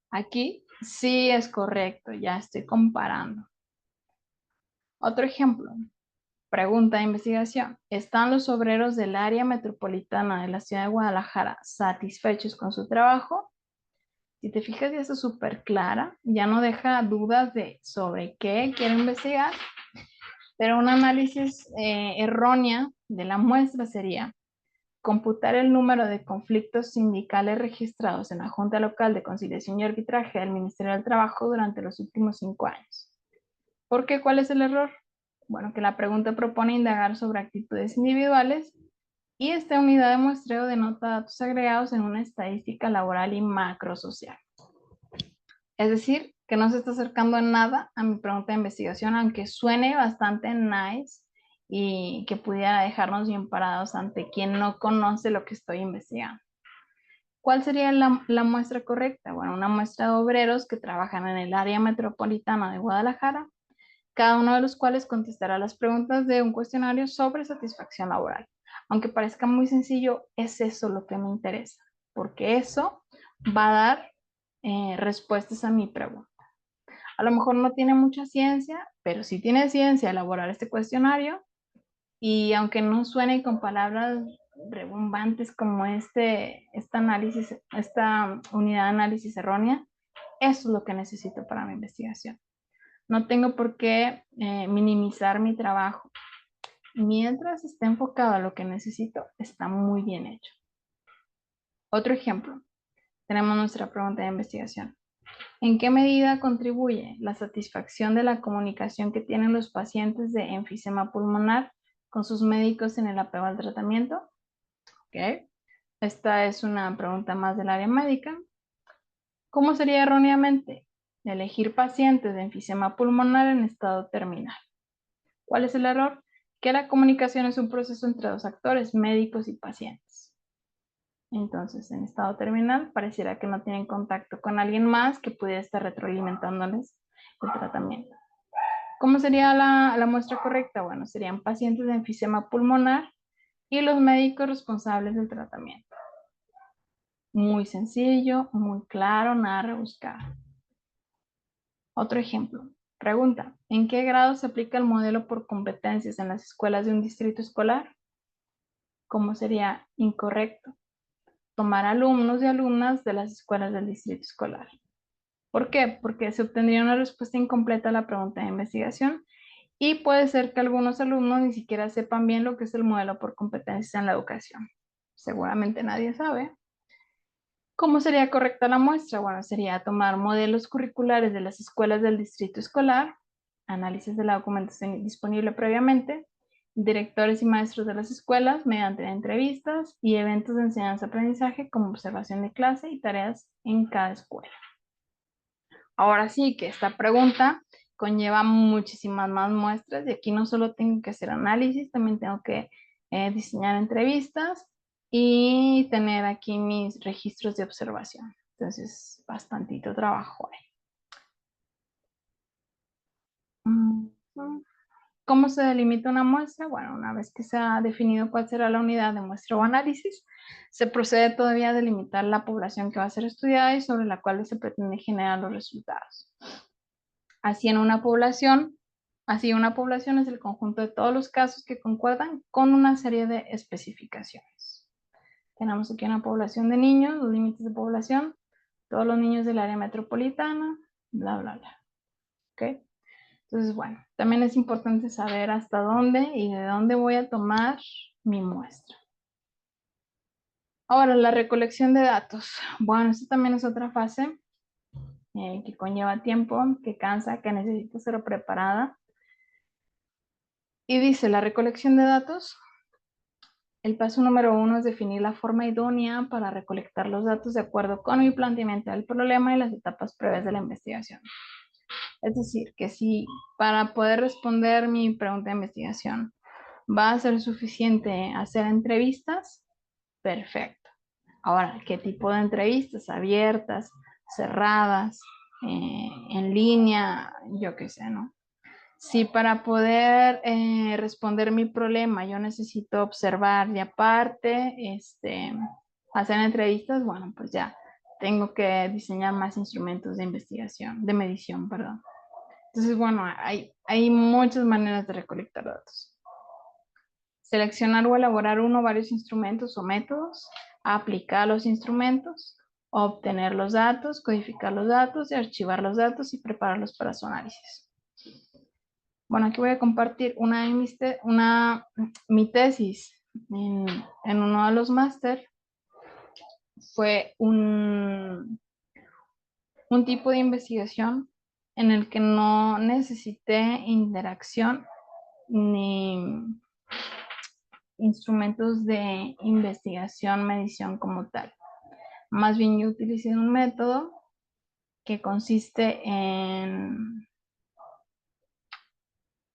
Aquí sí es correcto, ya estoy comparando. Otro ejemplo, pregunta de investigación. ¿Están los obreros del área metropolitana de la ciudad de Guadalajara satisfechos con su trabajo? Si te fijas, ya está súper clara, ya no deja dudas de sobre qué quiero investigar, pero un análisis errónea de la muestra sería computar el número de conflictos sindicales registrados en la Junta Local de Conciliación y Arbitraje del Ministerio del Trabajo durante los últimos 5 años. ¿Por qué? ¿Cuál es el error? Bueno, que la pregunta propone indagar sobre actitudes individuales y esta unidad de muestreo denota datos agregados en una estadística laboral y macrosocial. Es decir, que no se está acercando en nada a mi pregunta de investigación, aunque suene bastante nice y que pudiera dejarnos bien parados ante quien no conoce lo que estoy investigando. ¿Cuál sería la muestra correcta? Bueno, una muestra de obreros que trabajan en el área metropolitana de Guadalajara, cada uno de los cuales contestará las preguntas de un cuestionario sobre satisfacción laboral. Aunque parezca muy sencillo, es eso lo que me interesa, porque eso va a dar respuestas a mi pregunta. A lo mejor no tiene mucha ciencia, pero sí tiene ciencia elaborar este cuestionario, y aunque no suene con palabras rebombantes como esta unidad de análisis errónea, eso es lo que necesito para mi investigación. No tengo por qué minimizar mi trabajo. Mientras esté enfocado a lo que necesito, está muy bien hecho. Otro ejemplo, tenemos nuestra pregunta de investigación. ¿En qué medida contribuye la satisfacción de la comunicación que tienen los pacientes de enfisema pulmonar con sus médicos en el apego al tratamiento? Okay. Esta es una pregunta más del área médica. ¿Cómo sería erróneamente elegir pacientes de enfisema pulmonar en estado terminal? ¿Cuál es el error? Que la comunicación es un proceso entre dos actores, médicos y pacientes. Entonces, en estado terminal, pareciera que no tienen contacto con alguien más que pudiera estar retroalimentándoles el tratamiento. ¿Cómo sería la muestra correcta? Bueno, serían pacientes de enfisema pulmonar y los médicos responsables del tratamiento. Muy sencillo, muy claro, nada rebuscado. Otro ejemplo. Pregunta, ¿en qué grado se aplica el modelo por competencias en las escuelas de un distrito escolar? ¿Cómo sería incorrecto? Tomar alumnos y alumnas de las escuelas del distrito escolar. ¿Por qué? Porque se obtendría una respuesta incompleta a la pregunta de investigación y puede ser que algunos alumnos ni siquiera sepan bien lo que es el modelo por competencias en la educación. Seguramente nadie sabe. ¿Cómo sería correcta la muestra? Bueno, sería tomar modelos curriculares de las escuelas del distrito escolar, análisis de la documentación disponible previamente, directores y maestros de las escuelas mediante entrevistas y eventos de enseñanza-aprendizaje como observación de clase y tareas en cada escuela. Ahora sí que esta pregunta conlleva muchísimas más muestras y aquí no solo tengo que hacer análisis, también tengo que diseñar entrevistas y tener aquí mis registros de observación. Entonces, bastantito trabajo ahí. Ujú. ¿Cómo se delimita una muestra? Bueno, una vez que se ha definido cuál será la unidad de muestra o análisis, se procede todavía a delimitar la población que va a ser estudiada y sobre la cual se pretende generar los resultados. Así una población es el conjunto de todos los casos que concuerdan con una serie de especificaciones. Tenemos aquí una población de niños, los límites de población, todos los niños del área metropolitana, bla, bla, bla. ¿Ok? Entonces, bueno, también es importante saber hasta dónde y de dónde voy a tomar mi muestra. Ahora, la recolección de datos. Bueno, esto también es otra fase que conlleva tiempo, que cansa, que necesita ser preparada. Y dice, la recolección de datos, el paso número 1 es definir la forma idónea para recolectar los datos de acuerdo con mi planteamiento del problema y las etapas previas de la investigación. Es decir, que si para poder responder mi pregunta de investigación va a ser suficiente hacer entrevistas, perfecto. Ahora, ¿qué tipo de entrevistas? Abiertas, cerradas, en línea, yo qué sé, ¿no? Si para poder responder mi problema yo necesito observar y aparte hacer entrevistas, bueno, pues ya tengo que diseñar más instrumentos de investigación, de medición, perdón. Entonces, bueno, hay muchas maneras de recolectar datos. Seleccionar o elaborar uno o varios instrumentos o métodos, aplicar los instrumentos, obtener los datos, codificar los datos y archivar los datos y prepararlos para su análisis. Bueno, aquí voy a compartir mi tesis en uno de los máster. Fue un tipo de investigación en el que no necesité interacción ni instrumentos de investigación, medición como tal. Más bien yo utilicé un método que consiste en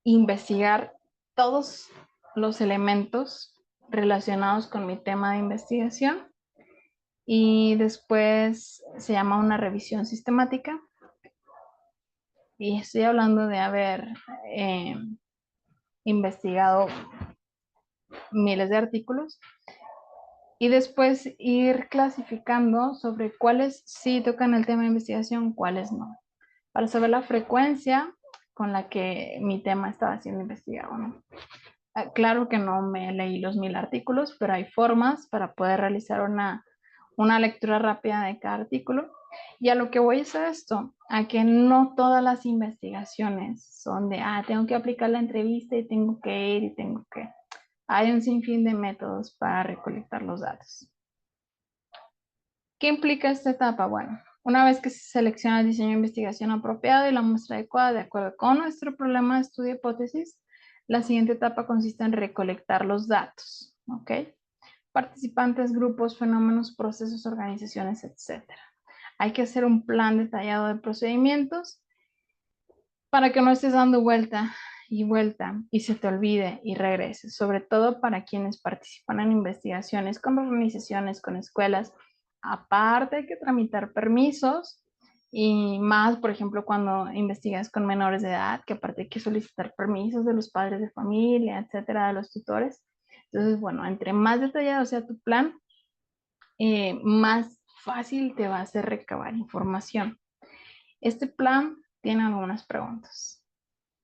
investigar todos los elementos relacionados con mi tema de investigación y después se llama una revisión sistemática y estoy hablando de haber eh, investigado miles de artículos y después ir clasificando sobre cuáles sí tocan el tema de investigación, cuáles no, para saber la frecuencia con la que mi tema estaba siendo investigado, ¿no? Claro que no me leí los 1000 artículos, pero hay formas para poder realizar una lectura rápida de cada artículo. Y a lo que voy es a esto, a que no todas las investigaciones son de, tengo que aplicar la entrevista y tengo que ir y tengo que... Hay un sinfín de métodos para recolectar los datos. ¿Qué implica esta etapa? Bueno, una vez que se selecciona el diseño de investigación apropiado y la muestra adecuada de acuerdo con nuestro problema de estudio hipótesis, la siguiente etapa consiste en recolectar los datos, ¿ok? Participantes, grupos, fenómenos, procesos, organizaciones, etc. Hay que hacer un plan detallado de procedimientos para que no estés dando vuelta y se te olvide y regreses, sobre todo para quienes participan en investigaciones con organizaciones, con escuelas. Aparte hay que tramitar permisos y más, por ejemplo, cuando investigas con menores de edad, que aparte hay que solicitar permisos de los padres de familia, etcétera, de los tutores. Entonces, bueno, entre más detallado sea tu plan, más fácil te va a hacer recabar información. Este plan tiene algunas preguntas.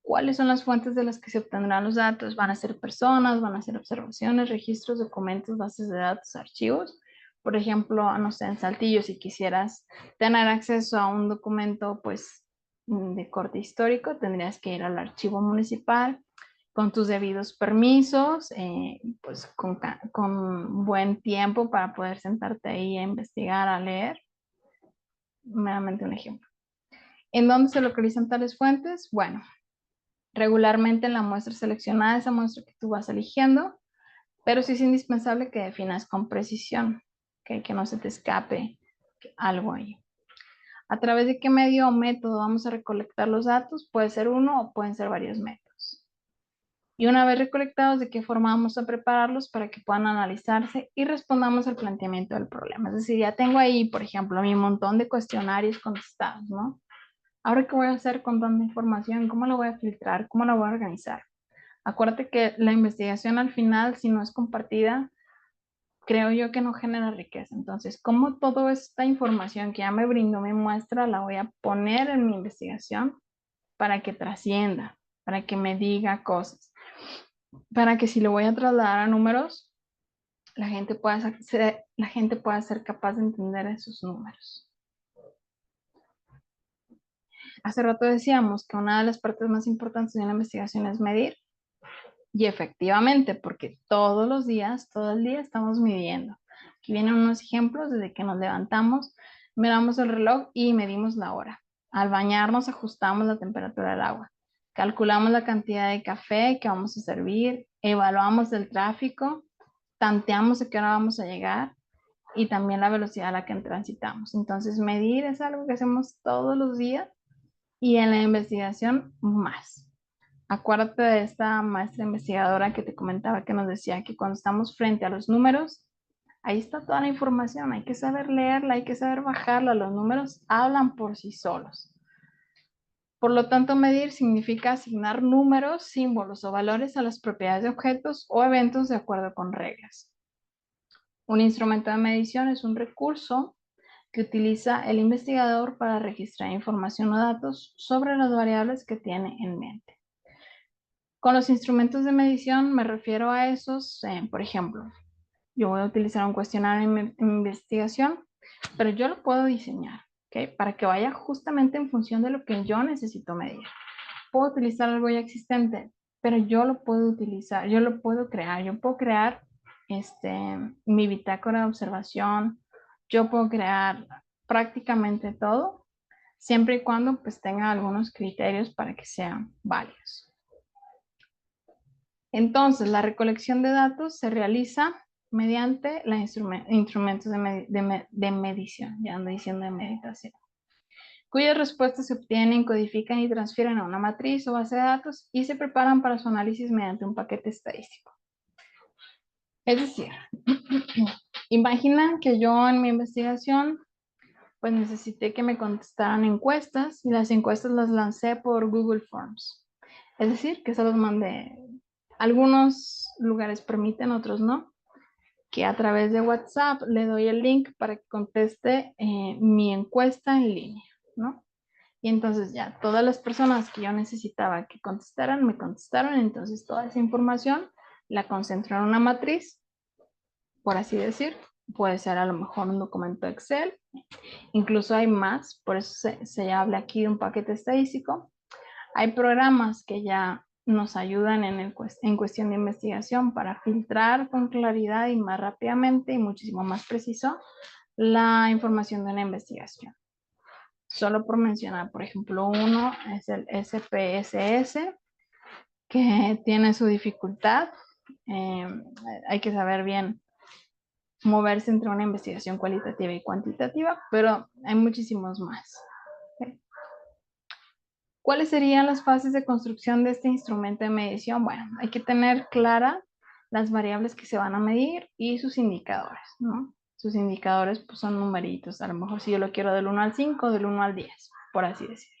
¿Cuáles son las fuentes de las que se obtendrán los datos? ¿Van a ser personas? ¿Van a ser observaciones, registros, documentos, bases de datos, archivos? Por ejemplo, no sé, en Saltillo, si quisieras tener acceso a un documento, pues, de corte histórico, tendrías que ir al archivo municipal con tus debidos permisos, pues con buen tiempo para poder sentarte ahí a investigar, a leer. Meramente un ejemplo. ¿En dónde se localizan tales fuentes? Bueno, regularmente en la muestra seleccionada, esa muestra que tú vas eligiendo, pero sí es indispensable que definas con precisión, ¿okay? Que no se te escape algo ahí. ¿A través de qué medio o método vamos a recolectar los datos? Puede ser uno o pueden ser varios métodos. Y una vez recolectados, ¿de qué forma vamos a prepararlos para que puedan analizarse y respondamos al planteamiento del problema? Es decir, ya tengo ahí, por ejemplo, mi montón de cuestionarios contestados, ¿no? Ahora, ¿qué voy a hacer con tanta información? ¿Cómo la voy a filtrar? ¿Cómo la voy a organizar? Acuérdate que la investigación al final, si no es compartida, creo yo que no genera riqueza. Entonces, ¿cómo toda esta información que ya me brindó mi muestra la voy a poner en mi investigación para que trascienda, para que me diga cosas, para que si lo voy a trasladar a números, la gente pueda ser capaz de entender esos números? Hace rato decíamos que una de las partes más importantes de una investigación es medir. Y efectivamente, porque todos los días, todo el día estamos midiendo. Aquí vienen unos ejemplos desde que nos levantamos, miramos el reloj y medimos la hora. Al bañarnos ajustamos la temperatura del agua. Calculamos la cantidad de café que vamos a servir, evaluamos el tráfico, tanteamos a qué hora vamos a llegar y también la velocidad a la que transitamos. Entonces, medir es algo que hacemos todos los días y en la investigación más. Acuérdate de esta maestra investigadora que te comentaba que nos decía que cuando estamos frente a los números, ahí está toda la información, hay que saber leerla, hay que saber bajarla, los números hablan por sí solos. Por lo tanto, medir significa asignar números, símbolos o valores a las propiedades de objetos o eventos de acuerdo con reglas. Un instrumento de medición es un recurso que utiliza el investigador para registrar información o datos sobre las variables que tiene en mente. Con los instrumentos de medición me refiero a esos, por ejemplo, yo voy a utilizar un cuestionario en investigación, pero yo lo puedo diseñar, ¿ok? Para que vaya justamente en función de lo que yo necesito medir. Puedo utilizar algo ya existente, pero yo lo puedo utilizar, yo lo puedo crear, yo puedo crear mi bitácora de observación, yo puedo crear prácticamente todo, siempre y cuando pues tenga algunos criterios para que sean válidos. Entonces, la recolección de datos se realiza mediante los instrumentos de medición, ya ando diciendo de meditación, cuyas respuestas se obtienen, codifican y transfieren a una matriz o base de datos y se preparan para su análisis mediante un paquete estadístico. Es decir, imagina que yo en mi investigación pues necesité que me contestaran encuestas y las encuestas las lancé por Google Forms. Es decir, que se los mandé. Algunos lugares permiten, otros no. Que a través de WhatsApp le doy el link para que conteste mi encuesta en línea, ¿no? Y entonces ya todas las personas que yo necesitaba que contestaran, me contestaron. Entonces toda esa información la concentro en una matriz, por así decir. Puede ser a lo mejor un documento Excel. Incluso hay más, por eso se habla aquí de un paquete estadístico. Hay programas que ya nos ayudan en cuestión de investigación para filtrar con claridad y más rápidamente y muchísimo más preciso la información de una investigación. Solo por mencionar, por ejemplo, uno es el SPSS, que tiene su dificultad. Eh, Hay que saber bien moverse entre una investigación cualitativa y cuantitativa, pero hay muchísimos más. ¿Cuáles serían las fases de construcción de este instrumento de medición? Bueno, hay que tener clara las variables que se van a medir y sus indicadores, ¿no? Sus indicadores pues, son numeritos, a lo mejor si yo lo quiero del 1 al 5, del 1 al 10, por así decirlo.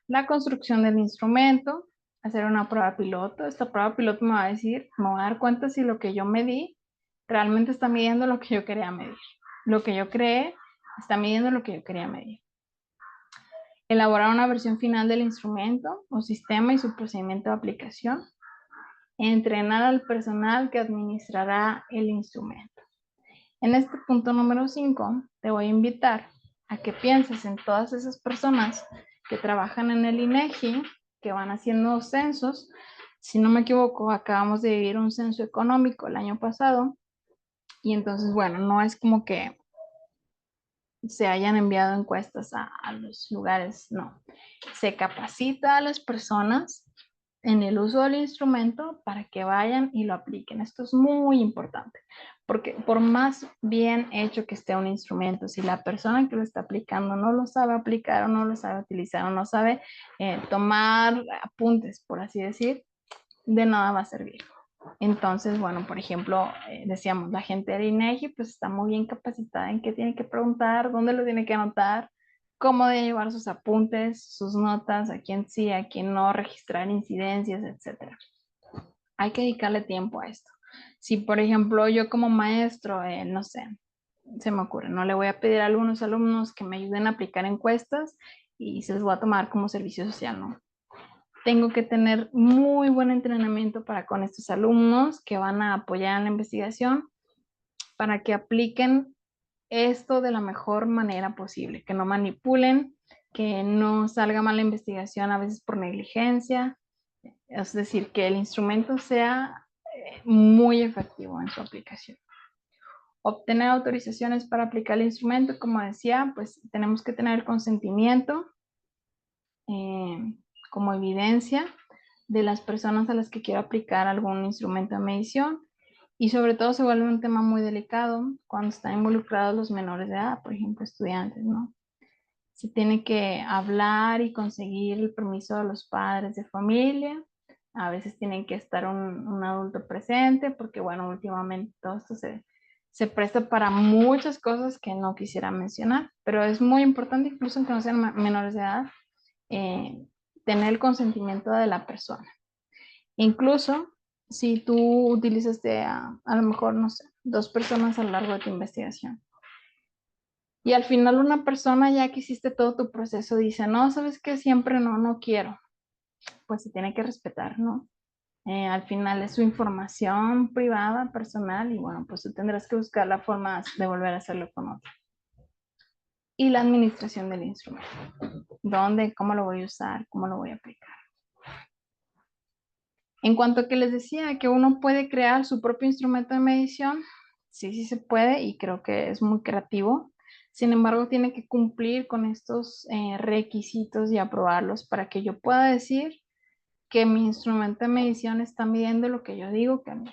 La construcción del instrumento, hacer una prueba piloto. Esta prueba piloto me va a decir, me va a dar cuenta si lo que yo medí realmente está midiendo lo que yo quería medir. Lo que yo creé Está midiendo lo que yo quería medir. Elaborar una versión final del instrumento o sistema y su procedimiento de aplicación. Entrenar al personal que administrará el instrumento. En este punto número 5, te voy a invitar a que pienses en todas esas personas que trabajan en el INEGI, que van haciendo censos. Si no me equivoco, acabamos de vivir un censo económico el año pasado, y entonces, bueno, no es como que se hayan enviado encuestas a los lugares, no. Se capacita a las personas en el uso del instrumento para que vayan y lo apliquen. Esto es muy importante, porque por más bien hecho que esté un instrumento, si la persona que lo está aplicando no lo sabe aplicar o no lo sabe utilizar o no sabe tomar apuntes, por así decir, de nada va a servir. Entonces, bueno, por ejemplo, decíamos, la gente del INEGI pues está muy bien capacitada en qué tiene que preguntar, dónde lo tiene que anotar, cómo debe llevar sus apuntes, sus notas, a quién sí, a quién no, registrar incidencias, etcétera. Hay que dedicarle tiempo a esto. Si, por ejemplo, yo como maestro, no sé, se me ocurre, no le voy a pedir a algunos alumnos que me ayuden a aplicar encuestas y se los voy a tomar como servicio social, ¿no? Tengo que tener muy buen entrenamiento para con estos alumnos que van a apoyar en la investigación para que apliquen esto de la mejor manera posible, que no manipulen, que no salga mal la investigación a veces por negligencia, es decir, que el instrumento sea muy efectivo en su aplicación. Obtener autorizaciones para aplicar el instrumento, como decía, pues tenemos que tener consentimiento como evidencia de las personas a las que quiero aplicar algún instrumento de medición, y sobre todo se vuelve un tema muy delicado cuando están involucrados los menores de edad, por ejemplo, estudiantes, ¿no? Se tiene que hablar y conseguir el permiso de los padres de familia. A veces tienen que estar un adulto presente porque, bueno, últimamente todo esto se presta para muchas cosas que no quisiera mencionar, pero es muy importante, incluso aunque no sean menores de edad, eh, tener el consentimiento de la persona. Incluso si tú utilizaste a lo mejor, no sé, 2 personas a lo largo de tu investigación. Y al final una persona ya que hiciste todo tu proceso dice, no, sabes que siempre no, no quiero. Pues se tiene que respetar, ¿no? Al final es su información privada, personal, y bueno, pues tú tendrás que buscar la forma de volver a hacerlo con otro. Y la administración del instrumento. ¿Dónde? ¿Cómo lo voy a usar? ¿Cómo lo voy a aplicar? En cuanto a que les decía que uno puede crear su propio instrumento de medición, sí, sí se puede y creo que es muy creativo. Sin embargo, tiene que cumplir con estos requisitos y aprobarlos para que yo pueda decir que mi instrumento de medición está midiendo lo que yo digo que mide,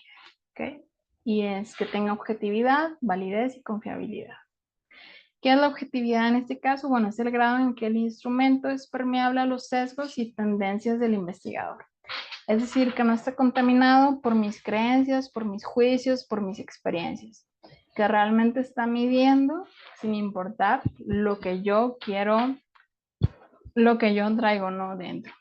¿ok? Y es que tenga objetividad, validez y confiabilidad. ¿Qué es la objetividad en este caso? Bueno, es el grado en que el instrumento es permeable a los sesgos y tendencias del investigador. Es decir, que no está contaminado por mis creencias, por mis juicios, por mis experiencias. Que realmente está midiendo sin importar lo que yo quiero, lo que yo traigo, ¿no? Dentro.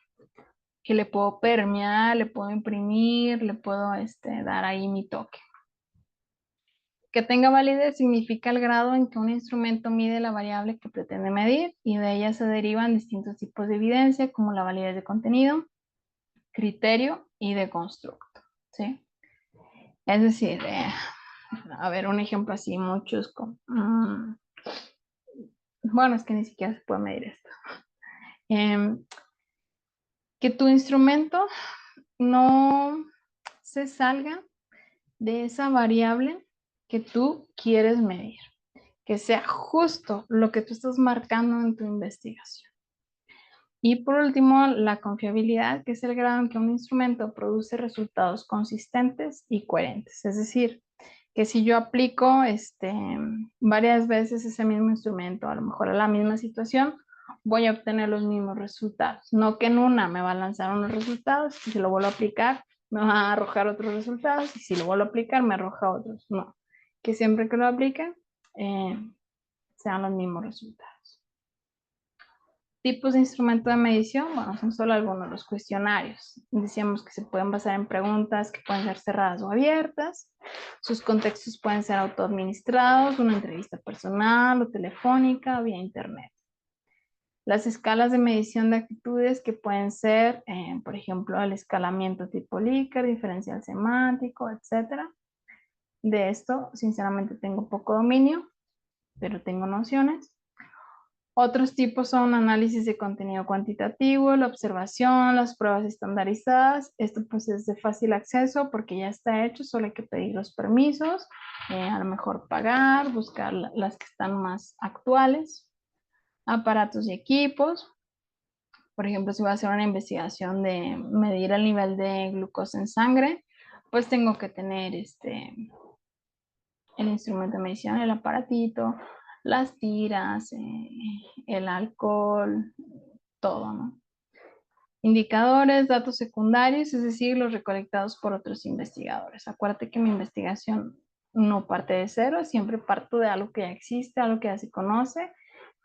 Que le puedo permear, le puedo imprimir, le puedo dar ahí mi toque. Que tenga validez significa el grado en que un instrumento mide la variable que pretende medir y de ella se derivan distintos tipos de evidencia como la validez de contenido, criterio y de constructo, ¿sí? Es decir, a ver, un ejemplo así muy chusco. Bueno, es que ni siquiera se puede medir esto. Que tu instrumento no se salga de esa variable que tú quieres medir, que sea justo lo que tú estás marcando en tu investigación. Y por último, la confiabilidad, que es el grado en que un instrumento produce resultados consistentes y coherentes. Es decir, que si yo aplico varias veces ese mismo instrumento, a lo mejor a la misma situación, voy a obtener los mismos resultados. No que en una me va a lanzar unos resultados y si lo vuelvo a aplicar me va a arrojar otros resultados y si lo vuelvo a aplicar me arroja otros. No, que siempre que lo aplique sean los mismos resultados. Tipos de instrumento de medición, bueno, son solo algunos de los cuestionarios. Decíamos que se pueden basar en preguntas que pueden ser cerradas o abiertas. Sus contextos pueden ser autoadministrados, una entrevista personal o telefónica o vía internet. Las escalas de medición de actitudes que pueden ser, por ejemplo, el escalamiento tipo Likert, diferencial semántico, etcétera. De esto, sinceramente, tengo poco dominio, pero tengo nociones. Otros tipos son análisis de contenido cuantitativo, la observación, las pruebas estandarizadas. Esto pues es de fácil acceso porque ya está hecho, solo hay que pedir los permisos, a lo mejor pagar, buscar las que están más actuales. Aparatos y equipos. Por ejemplo, si voy a hacer una investigación de medir el nivel de glucosa en sangre, pues tengo que tener el instrumento de medición, el aparatito, las tiras, el alcohol, todo, ¿no? Indicadores, datos secundarios, es decir, los recolectados por otros investigadores. Acuérdate que mi investigación no parte de cero, siempre parto de algo que ya existe, algo que ya se conoce,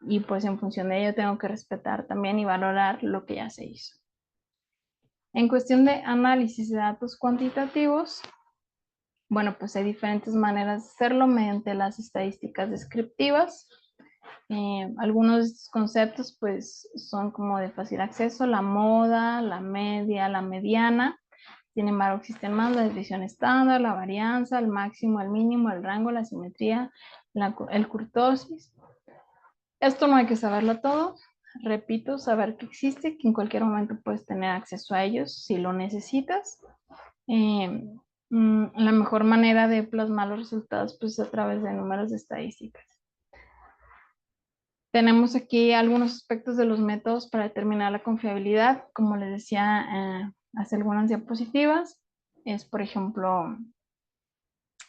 y pues en función de ello tengo que respetar también y valorar lo que ya se hizo. En cuestión de análisis de datos cuantitativos, bueno, pues hay diferentes maneras de hacerlo mediante las estadísticas descriptivas. Algunos de estos conceptos pues son como de fácil acceso, la moda, la media, la mediana. Sin embargo, existen más: la desviación estándar, la varianza, el máximo, el mínimo, el rango, la simetría, el kurtosis. Esto no hay que saberlo todo. Repito, saber que existe, que en cualquier momento puedes tener acceso a ellos si lo necesitas. La mejor manera de plasmar los resultados pues a través de números de estadísticas. Tenemos aquí algunos aspectos de los métodos para determinar la confiabilidad. Como les decía hace algunas diapositivas, es por ejemplo,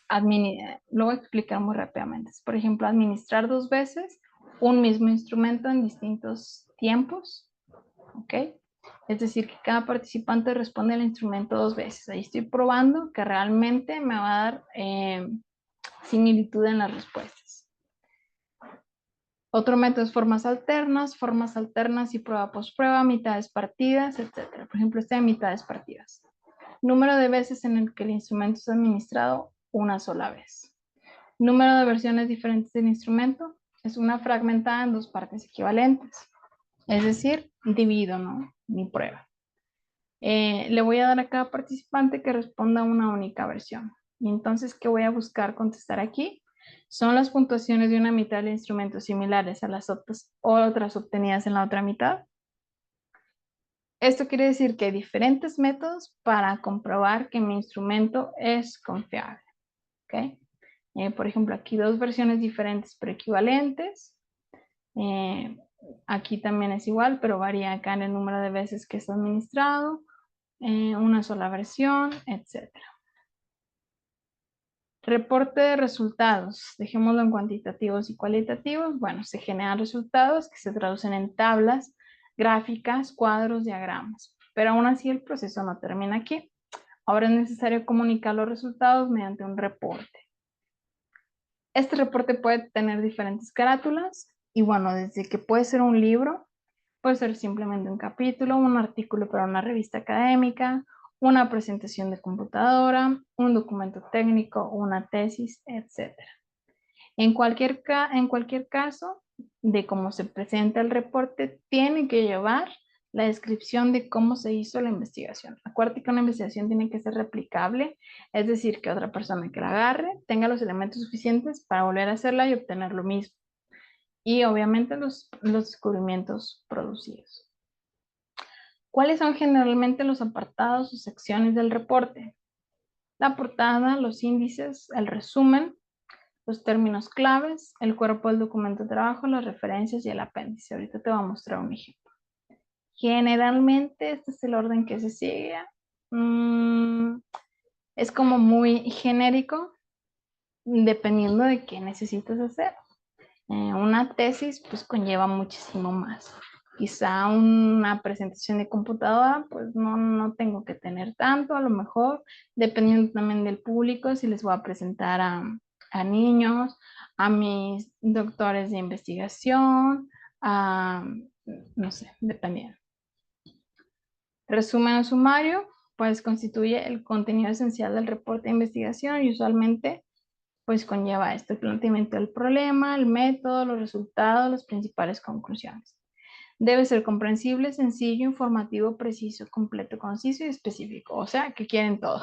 lo voy a explicar muy rápidamente. Es, por ejemplo, administrar 2 veces un mismo instrumento en distintos tiempos. ¿Ok? Es decir, que cada participante responde al instrumento 2 veces. Ahí estoy probando que realmente me va a dar similitud en las respuestas. Otro método es formas alternas y prueba post-prueba, mitades partidas, etc. Por ejemplo, este de mitades partidas. Número de veces en el que el instrumento es administrado una sola vez. Número de versiones diferentes del instrumento es una fragmentada en 2 partes equivalentes. Es decir, divido, ¿no? Mi prueba. Le voy a dar a cada participante que responda una única versión. Y entonces, ¿qué voy a buscar contestar aquí? Son las puntuaciones de una mitad de instrumentos similares a las otras obtenidas en la otra mitad. Esto quiere decir que hay diferentes métodos para comprobar que mi instrumento es confiable. ¿Okay? Por ejemplo, aquí 2 versiones diferentes pero equivalentes. Aquí también es igual, pero varía acá en el número de veces que es administrado. Una sola versión, etc. Reporte de resultados. Dejémoslo en cuantitativos y cualitativos. Bueno, se generan resultados que se traducen en tablas, gráficas, cuadros, diagramas. Pero aún así el proceso no termina aquí. Ahora es necesario comunicar los resultados mediante un reporte. Este reporte puede tener diferentes carátulas y bueno, desde que puede ser un libro, puede ser simplemente un capítulo, un artículo para una revista académica, una presentación de computadora, un documento técnico, una tesis, etc. En cualquier caso, de cómo se presenta el reporte, tiene que llevar la descripción de cómo se hizo la investigación. Acuérdate que una investigación tiene que ser replicable, es decir, que otra persona que la agarre tenga los elementos suficientes para volver a hacerla y obtener lo mismo. Y obviamente los descubrimientos producidos. ¿Cuáles son generalmente los apartados o secciones del reporte? La portada, los índices, el resumen, los términos claves, el cuerpo del documento de trabajo, las referencias y el apéndice. Ahorita te voy a mostrar un ejemplo. Generalmente este es el orden que se sigue. Es como muy genérico, dependiendo de qué necesitas hacer. Una tesis pues conlleva muchísimo más. Quizá una presentación de computadora pues no tengo que tener tanto, a lo mejor, dependiendo también del público, si les voy a presentar a niños, a mis doctores de investigación, a, no sé, dependiendo. Resumen o sumario, pues constituye el contenido esencial del reporte de investigación y usualmente pues conlleva esto, el planteamiento del problema, el método, los resultados, las principales conclusiones. Debe ser comprensible, sencillo, informativo, preciso, completo, conciso y específico. O sea, que quieren todo.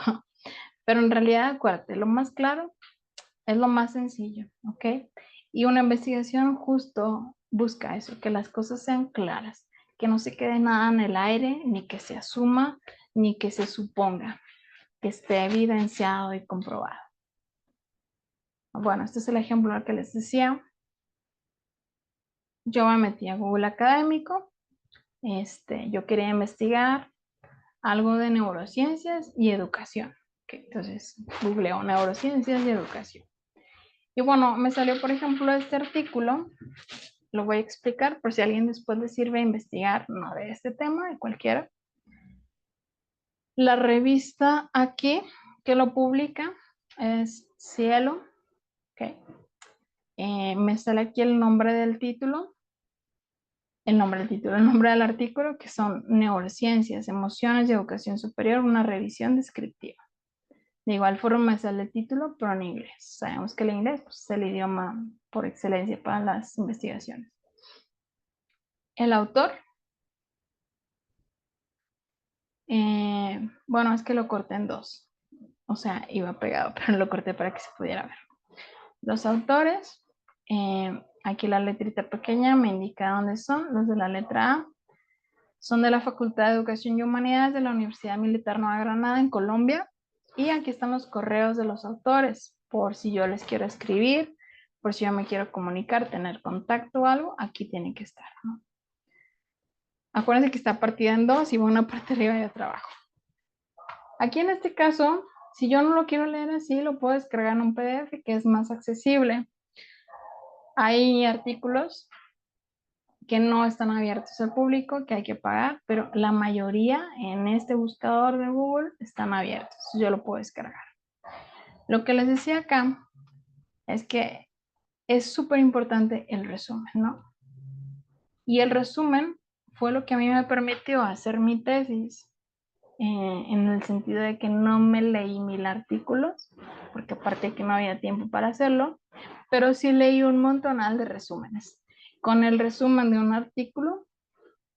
Pero en realidad, acuérdate, lo más claro es lo más sencillo, ¿ok? Y una investigación justo busca eso, que las cosas sean claras, que no se quede nada en el aire, ni que se asuma, ni que se suponga, que esté evidenciado y comprobado. Bueno, este es el ejemplo que les decía. Yo me metí a Google Académico. Yo quería investigar algo de neurociencias y educación. Okay, entonces, googleo neurociencias y educación. Y bueno, me salió, por ejemplo, este artículo. Lo voy a explicar por si a alguien después le sirve investigar, no de este tema, de cualquiera. La revista aquí que lo publica es Cielo. Okay. Me sale aquí el nombre del título. El nombre del artículo, que son Neurociencias, Emociones y Educación Superior, una revisión descriptiva. De igual forma me sale el título, pero en inglés. Sabemos que el inglés pues, es el idioma por excelencia para las investigaciones. El autor, bueno, es que lo corté en dos. O sea, iba pegado, pero lo corté para que se pudiera ver. Los autores, aquí la letrita pequeña me indica dónde son. Los de la letra A son de la Facultad de Educación y Humanidades de la Universidad Militar Nueva Granada en Colombia. Y aquí están los correos de los autores, por si yo les quiero escribir, por si yo me quiero comunicar, tener contacto o algo, aquí tiene que estar, ¿no? Acuérdense que está partida en dos y una parte arriba y otra abajo. Aquí en este caso, si yo no lo quiero leer así, lo puedo descargar en un PDF que es más accesible. Hay artículos que no están abiertos al público, que hay que pagar, pero la mayoría en este buscador de Google están abiertos. Yo lo puedo descargar. Lo que les decía acá es que es súper importante el resumen, ¿no? Y el resumen fue lo que a mí me permitió hacer mi tesis, en el sentido de que no me leí 1000 artículos, porque aparte que no había tiempo para hacerlo, pero sí leí un montonal de resúmenes. Con el resumen de un artículo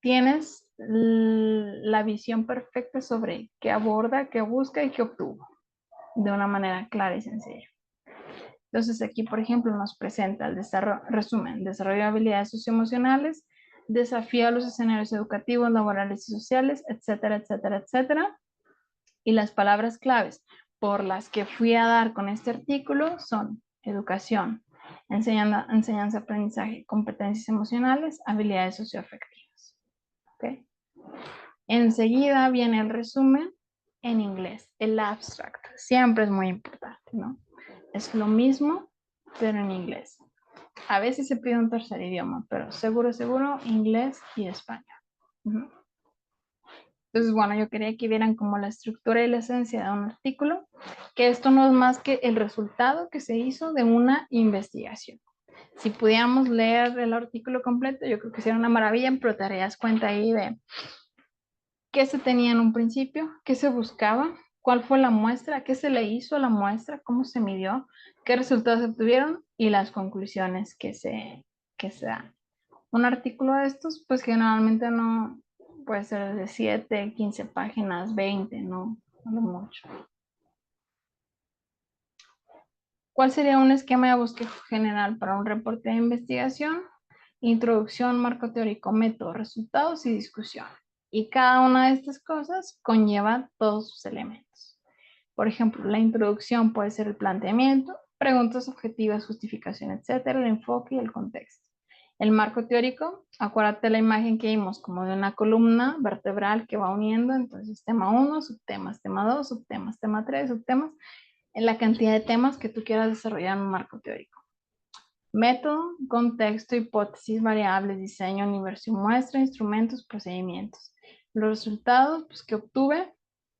tienes la visión perfecta sobre qué aborda, qué busca y qué obtuvo, de una manera clara y sencilla. Entonces aquí, por ejemplo, nos presenta el resumen, desarrollo de habilidades socioemocionales, desafío a los escenarios educativos, laborales y sociales, etcétera, etcétera, etcétera. Y las palabras claves por las que fui a dar con este artículo son educación, enseñanza, aprendizaje, competencias emocionales, habilidades socioafectivas. ¿Okay? Enseguida viene el resumen en inglés, el abstract. Siempre es muy importante, ¿no? Es lo mismo, pero en inglés. A veces se pide un tercer idioma, pero seguro, seguro, inglés y español. Entonces, bueno, yo quería que vieran como la estructura y la esencia de un artículo, que esto no es más que el resultado que se hizo de una investigación. Si pudiéramos leer el artículo completo, yo creo que sería una maravilla, pero te darías cuenta ahí de qué se tenía en un principio, qué se buscaba, cuál fue la muestra, qué se le hizo a la muestra, cómo se midió, qué resultados se obtuvieron y las conclusiones que se dan. Un artículo de estos, pues generalmente no puede ser de 7, 15 páginas, 20, no mucho. ¿Cuál sería un esquema de búsqueda general para un reporte de investigación? Introducción, marco teórico, método, resultados y discusión. Y cada una de estas cosas conlleva todos sus elementos. Por ejemplo, la introducción puede ser el planteamiento, preguntas objetivas, justificación, etcétera, el enfoque y el contexto. El marco teórico, acuérdate la imagen que vimos como de una columna vertebral que va uniendo, entonces tema 1, subtemas, tema 2, subtemas, tema 3, subtemas, en la cantidad de temas que tú quieras desarrollar en un marco teórico. Método, contexto, hipótesis, variables, diseño, universo y muestra, instrumentos, procedimientos. Los resultados pues, que obtuve,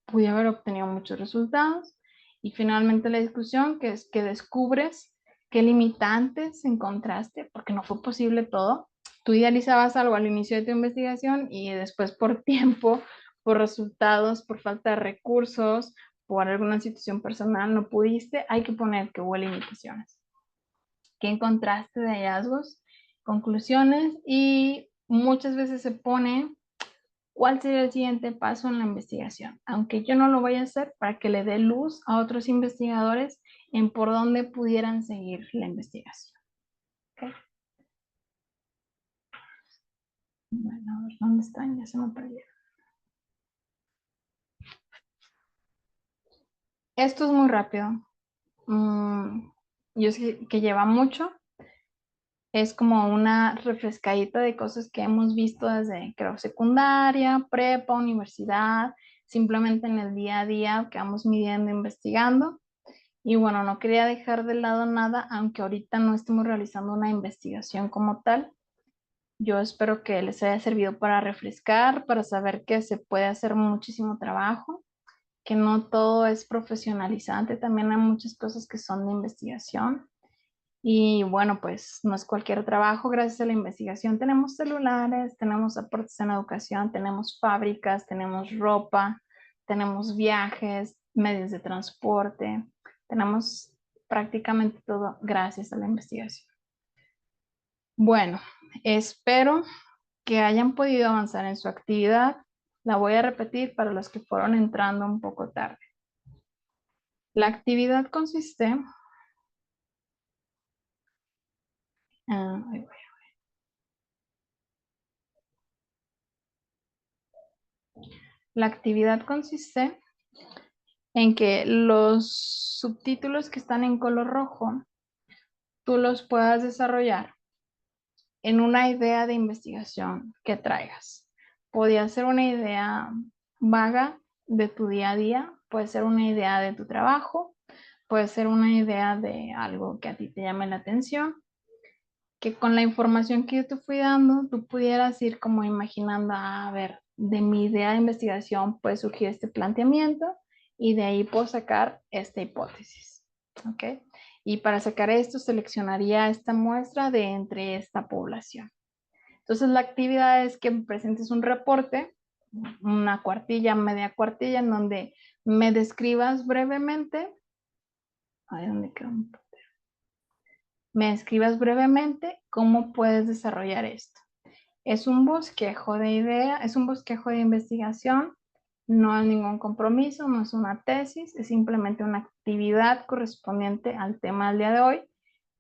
pude haber obtenido muchos resultados. Y finalmente la discusión, que es que descubres qué limitantes encontraste, porque no fue posible todo. Tú idealizabas algo al inicio de tu investigación y después por tiempo, por resultados, por falta de recursos, por alguna situación personal no pudiste, hay que poner que hubo limitaciones. ¿Qué encontraste de hallazgos? Conclusiones y muchas veces se pone cuál sería el siguiente paso en la investigación, aunque yo no lo voy a hacer para que le dé luz a otros investigadores en por dónde pudieran seguir la investigación. ¿Okay? Bueno, a ver, ¿dónde están? Ya se me perdieron. Esto es muy rápido. Yo sé que lleva mucho. Es como una refrescadita de cosas que hemos visto desde, creo, secundaria, prepa, universidad, simplemente en el día a día que vamos midiendo, investigando. Y bueno, no quería dejar de lado nada, aunque ahorita no estemos realizando una investigación como tal. Yo espero que les haya servido para refrescar, para saber que se puede hacer muchísimo trabajo, que no todo es profesionalizante, también hay muchas cosas que son de investigación. Y bueno, pues no es cualquier trabajo, gracias a la investigación tenemos celulares, tenemos aportes en educación, tenemos fábricas, tenemos ropa, tenemos viajes, medios de transporte, tenemos prácticamente todo gracias a la investigación. Bueno, espero que hayan podido avanzar en su actividad. La voy a repetir para los que fueron entrando un poco tarde. La actividad consiste... La actividad consiste en que los subtítulos que están en color rojo, tú los puedas desarrollar en una idea de investigación que traigas. Podría ser una idea vaga de tu día a día, puede ser una idea de tu trabajo, puede ser una idea de algo que a ti te llame la atención, que con la información que yo te fui dando, tú pudieras ir como imaginando, a ver, de mi idea de investigación puede surgir este planteamiento y de ahí puedo sacar esta hipótesis. ¿Ok? Y para sacar esto, seleccionaría esta muestra de entre esta población. Entonces, la actividad es que presentes un reporte, una cuartilla, media cuartilla, en donde me describas brevemente, a ver dónde quedó, me describas brevemente cómo puedes desarrollar esto. Es un bosquejo de idea, es un bosquejo de investigación, no hay ningún compromiso, no es una tesis, es simplemente una actividad correspondiente al tema del día de hoy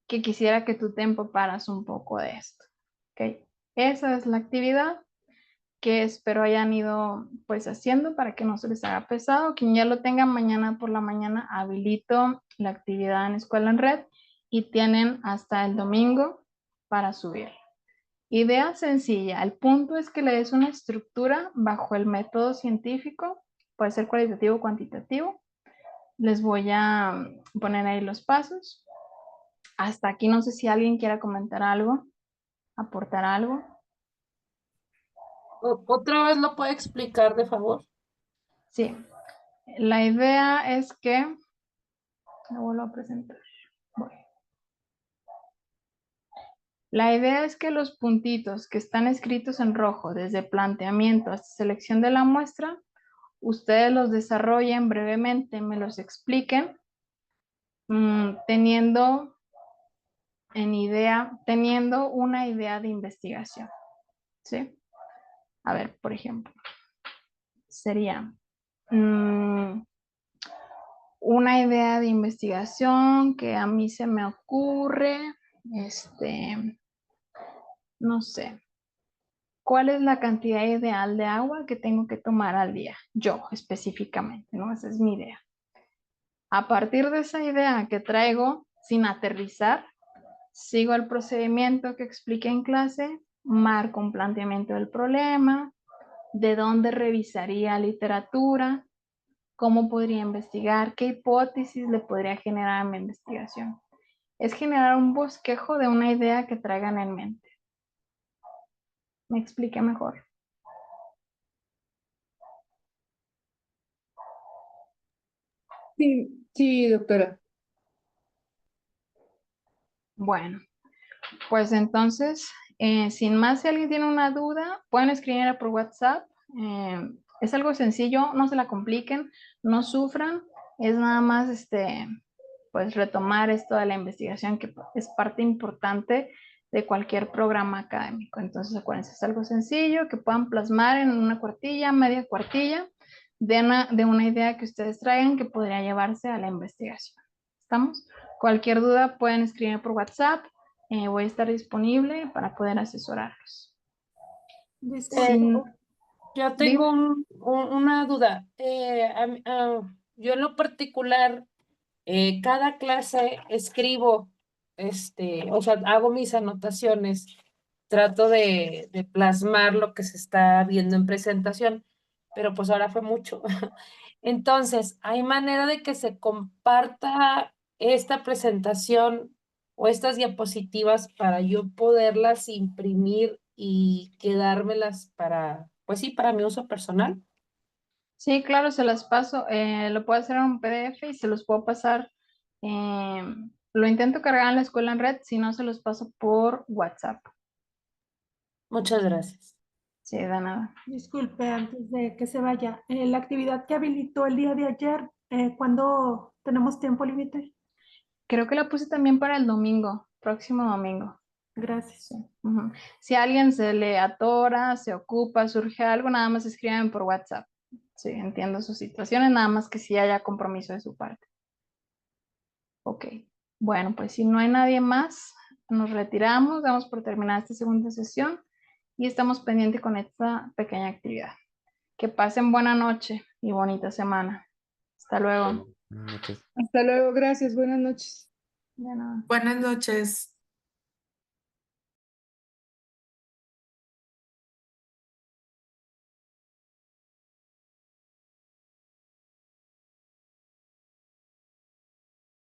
que quisiera que tú te empaparas un poco de esto. ¿Okay? Esa es la actividad que espero hayan ido pues haciendo para que no se les haga pesado. Quien ya lo tenga mañana por la mañana, habilito la actividad en Escuela en Red y tienen hasta el domingo para subir. Idea sencilla. El punto es que le des una estructura bajo el método científico, puede ser cualitativo o cuantitativo. Les voy a poner ahí los pasos. Hasta aquí no sé si alguien quiera comentar algo, aportar algo. ¿Otra vez lo puede explicar, de favor? Sí, la idea es que, lo vuelvo a presentar. Bueno. La idea es que los puntitos que están escritos en rojo desde planteamiento hasta selección de la muestra, ustedes los desarrollen brevemente, me los expliquen, teniendo una idea de investigación. ¿Sí? A ver, por ejemplo, sería una idea de investigación que a mí se me ocurre, no sé, ¿cuál es la cantidad ideal de agua que tengo que tomar al día? Yo específicamente, ¿no? Esa es mi idea. A partir de esa idea que traigo sin aterrizar, sigo el procedimiento que expliqué en clase, marco un planteamiento del problema, de dónde revisaría literatura, cómo podría investigar, qué hipótesis le podría generar a mi investigación. Es generar un bosquejo de una idea que traigan en mente. ¿Me expliqué mejor? Sí, sí, doctora. Bueno, pues entonces Sin más, si alguien tiene una duda, pueden escribirla por WhatsApp. Es algo sencillo, no se la compliquen, no sufran. Es nada más pues retomar esto de la investigación, que es parte importante de cualquier programa académico. Entonces, acuérdense, es algo sencillo que puedan plasmar en una cuartilla, media cuartilla, de una idea que ustedes traigan que podría llevarse a la investigación. ¿Estamos? Cualquier duda pueden escribir por WhatsApp. Voy a estar disponible para poder asesorarlos. Sin, Yo dime. tengo una duda. Yo en lo particular, cada clase escribo, o sea, hago mis anotaciones, trato de plasmar lo que se está viendo en presentación, pero pues ahora fue mucho. Entonces, ¿hay manera de que se comparta esta presentación o estas diapositivas para yo poderlas imprimir y quedármelas para, pues sí, para mi uso personal? Sí, claro, se las paso. Lo puedo hacer en un PDF y se los puedo pasar. Lo intento cargar en la escuela en red, si no se los paso por WhatsApp. Muchas gracias. Sí, de nada. Disculpe, antes de que se vaya, la actividad que habilitó el día de ayer, ¿cuándo tenemos tiempo límite? Creo que la puse también para el domingo, próximo domingo. Gracias. Sí. Ujú. Si a alguien se le atora, se ocupa, surge algo, nada más escriben por WhatsApp. Sí, entiendo sus situaciones, nada más que si haya compromiso de su parte. Ok. Bueno, pues si no hay nadie más, nos retiramos, damos por terminada esta segunda sesión y estamos pendientes con esta pequeña actividad. Que pasen buena noche y bonita semana. Hasta luego. Buenas noches. Hasta luego, gracias, buenas noches. De nada. Buenas noches.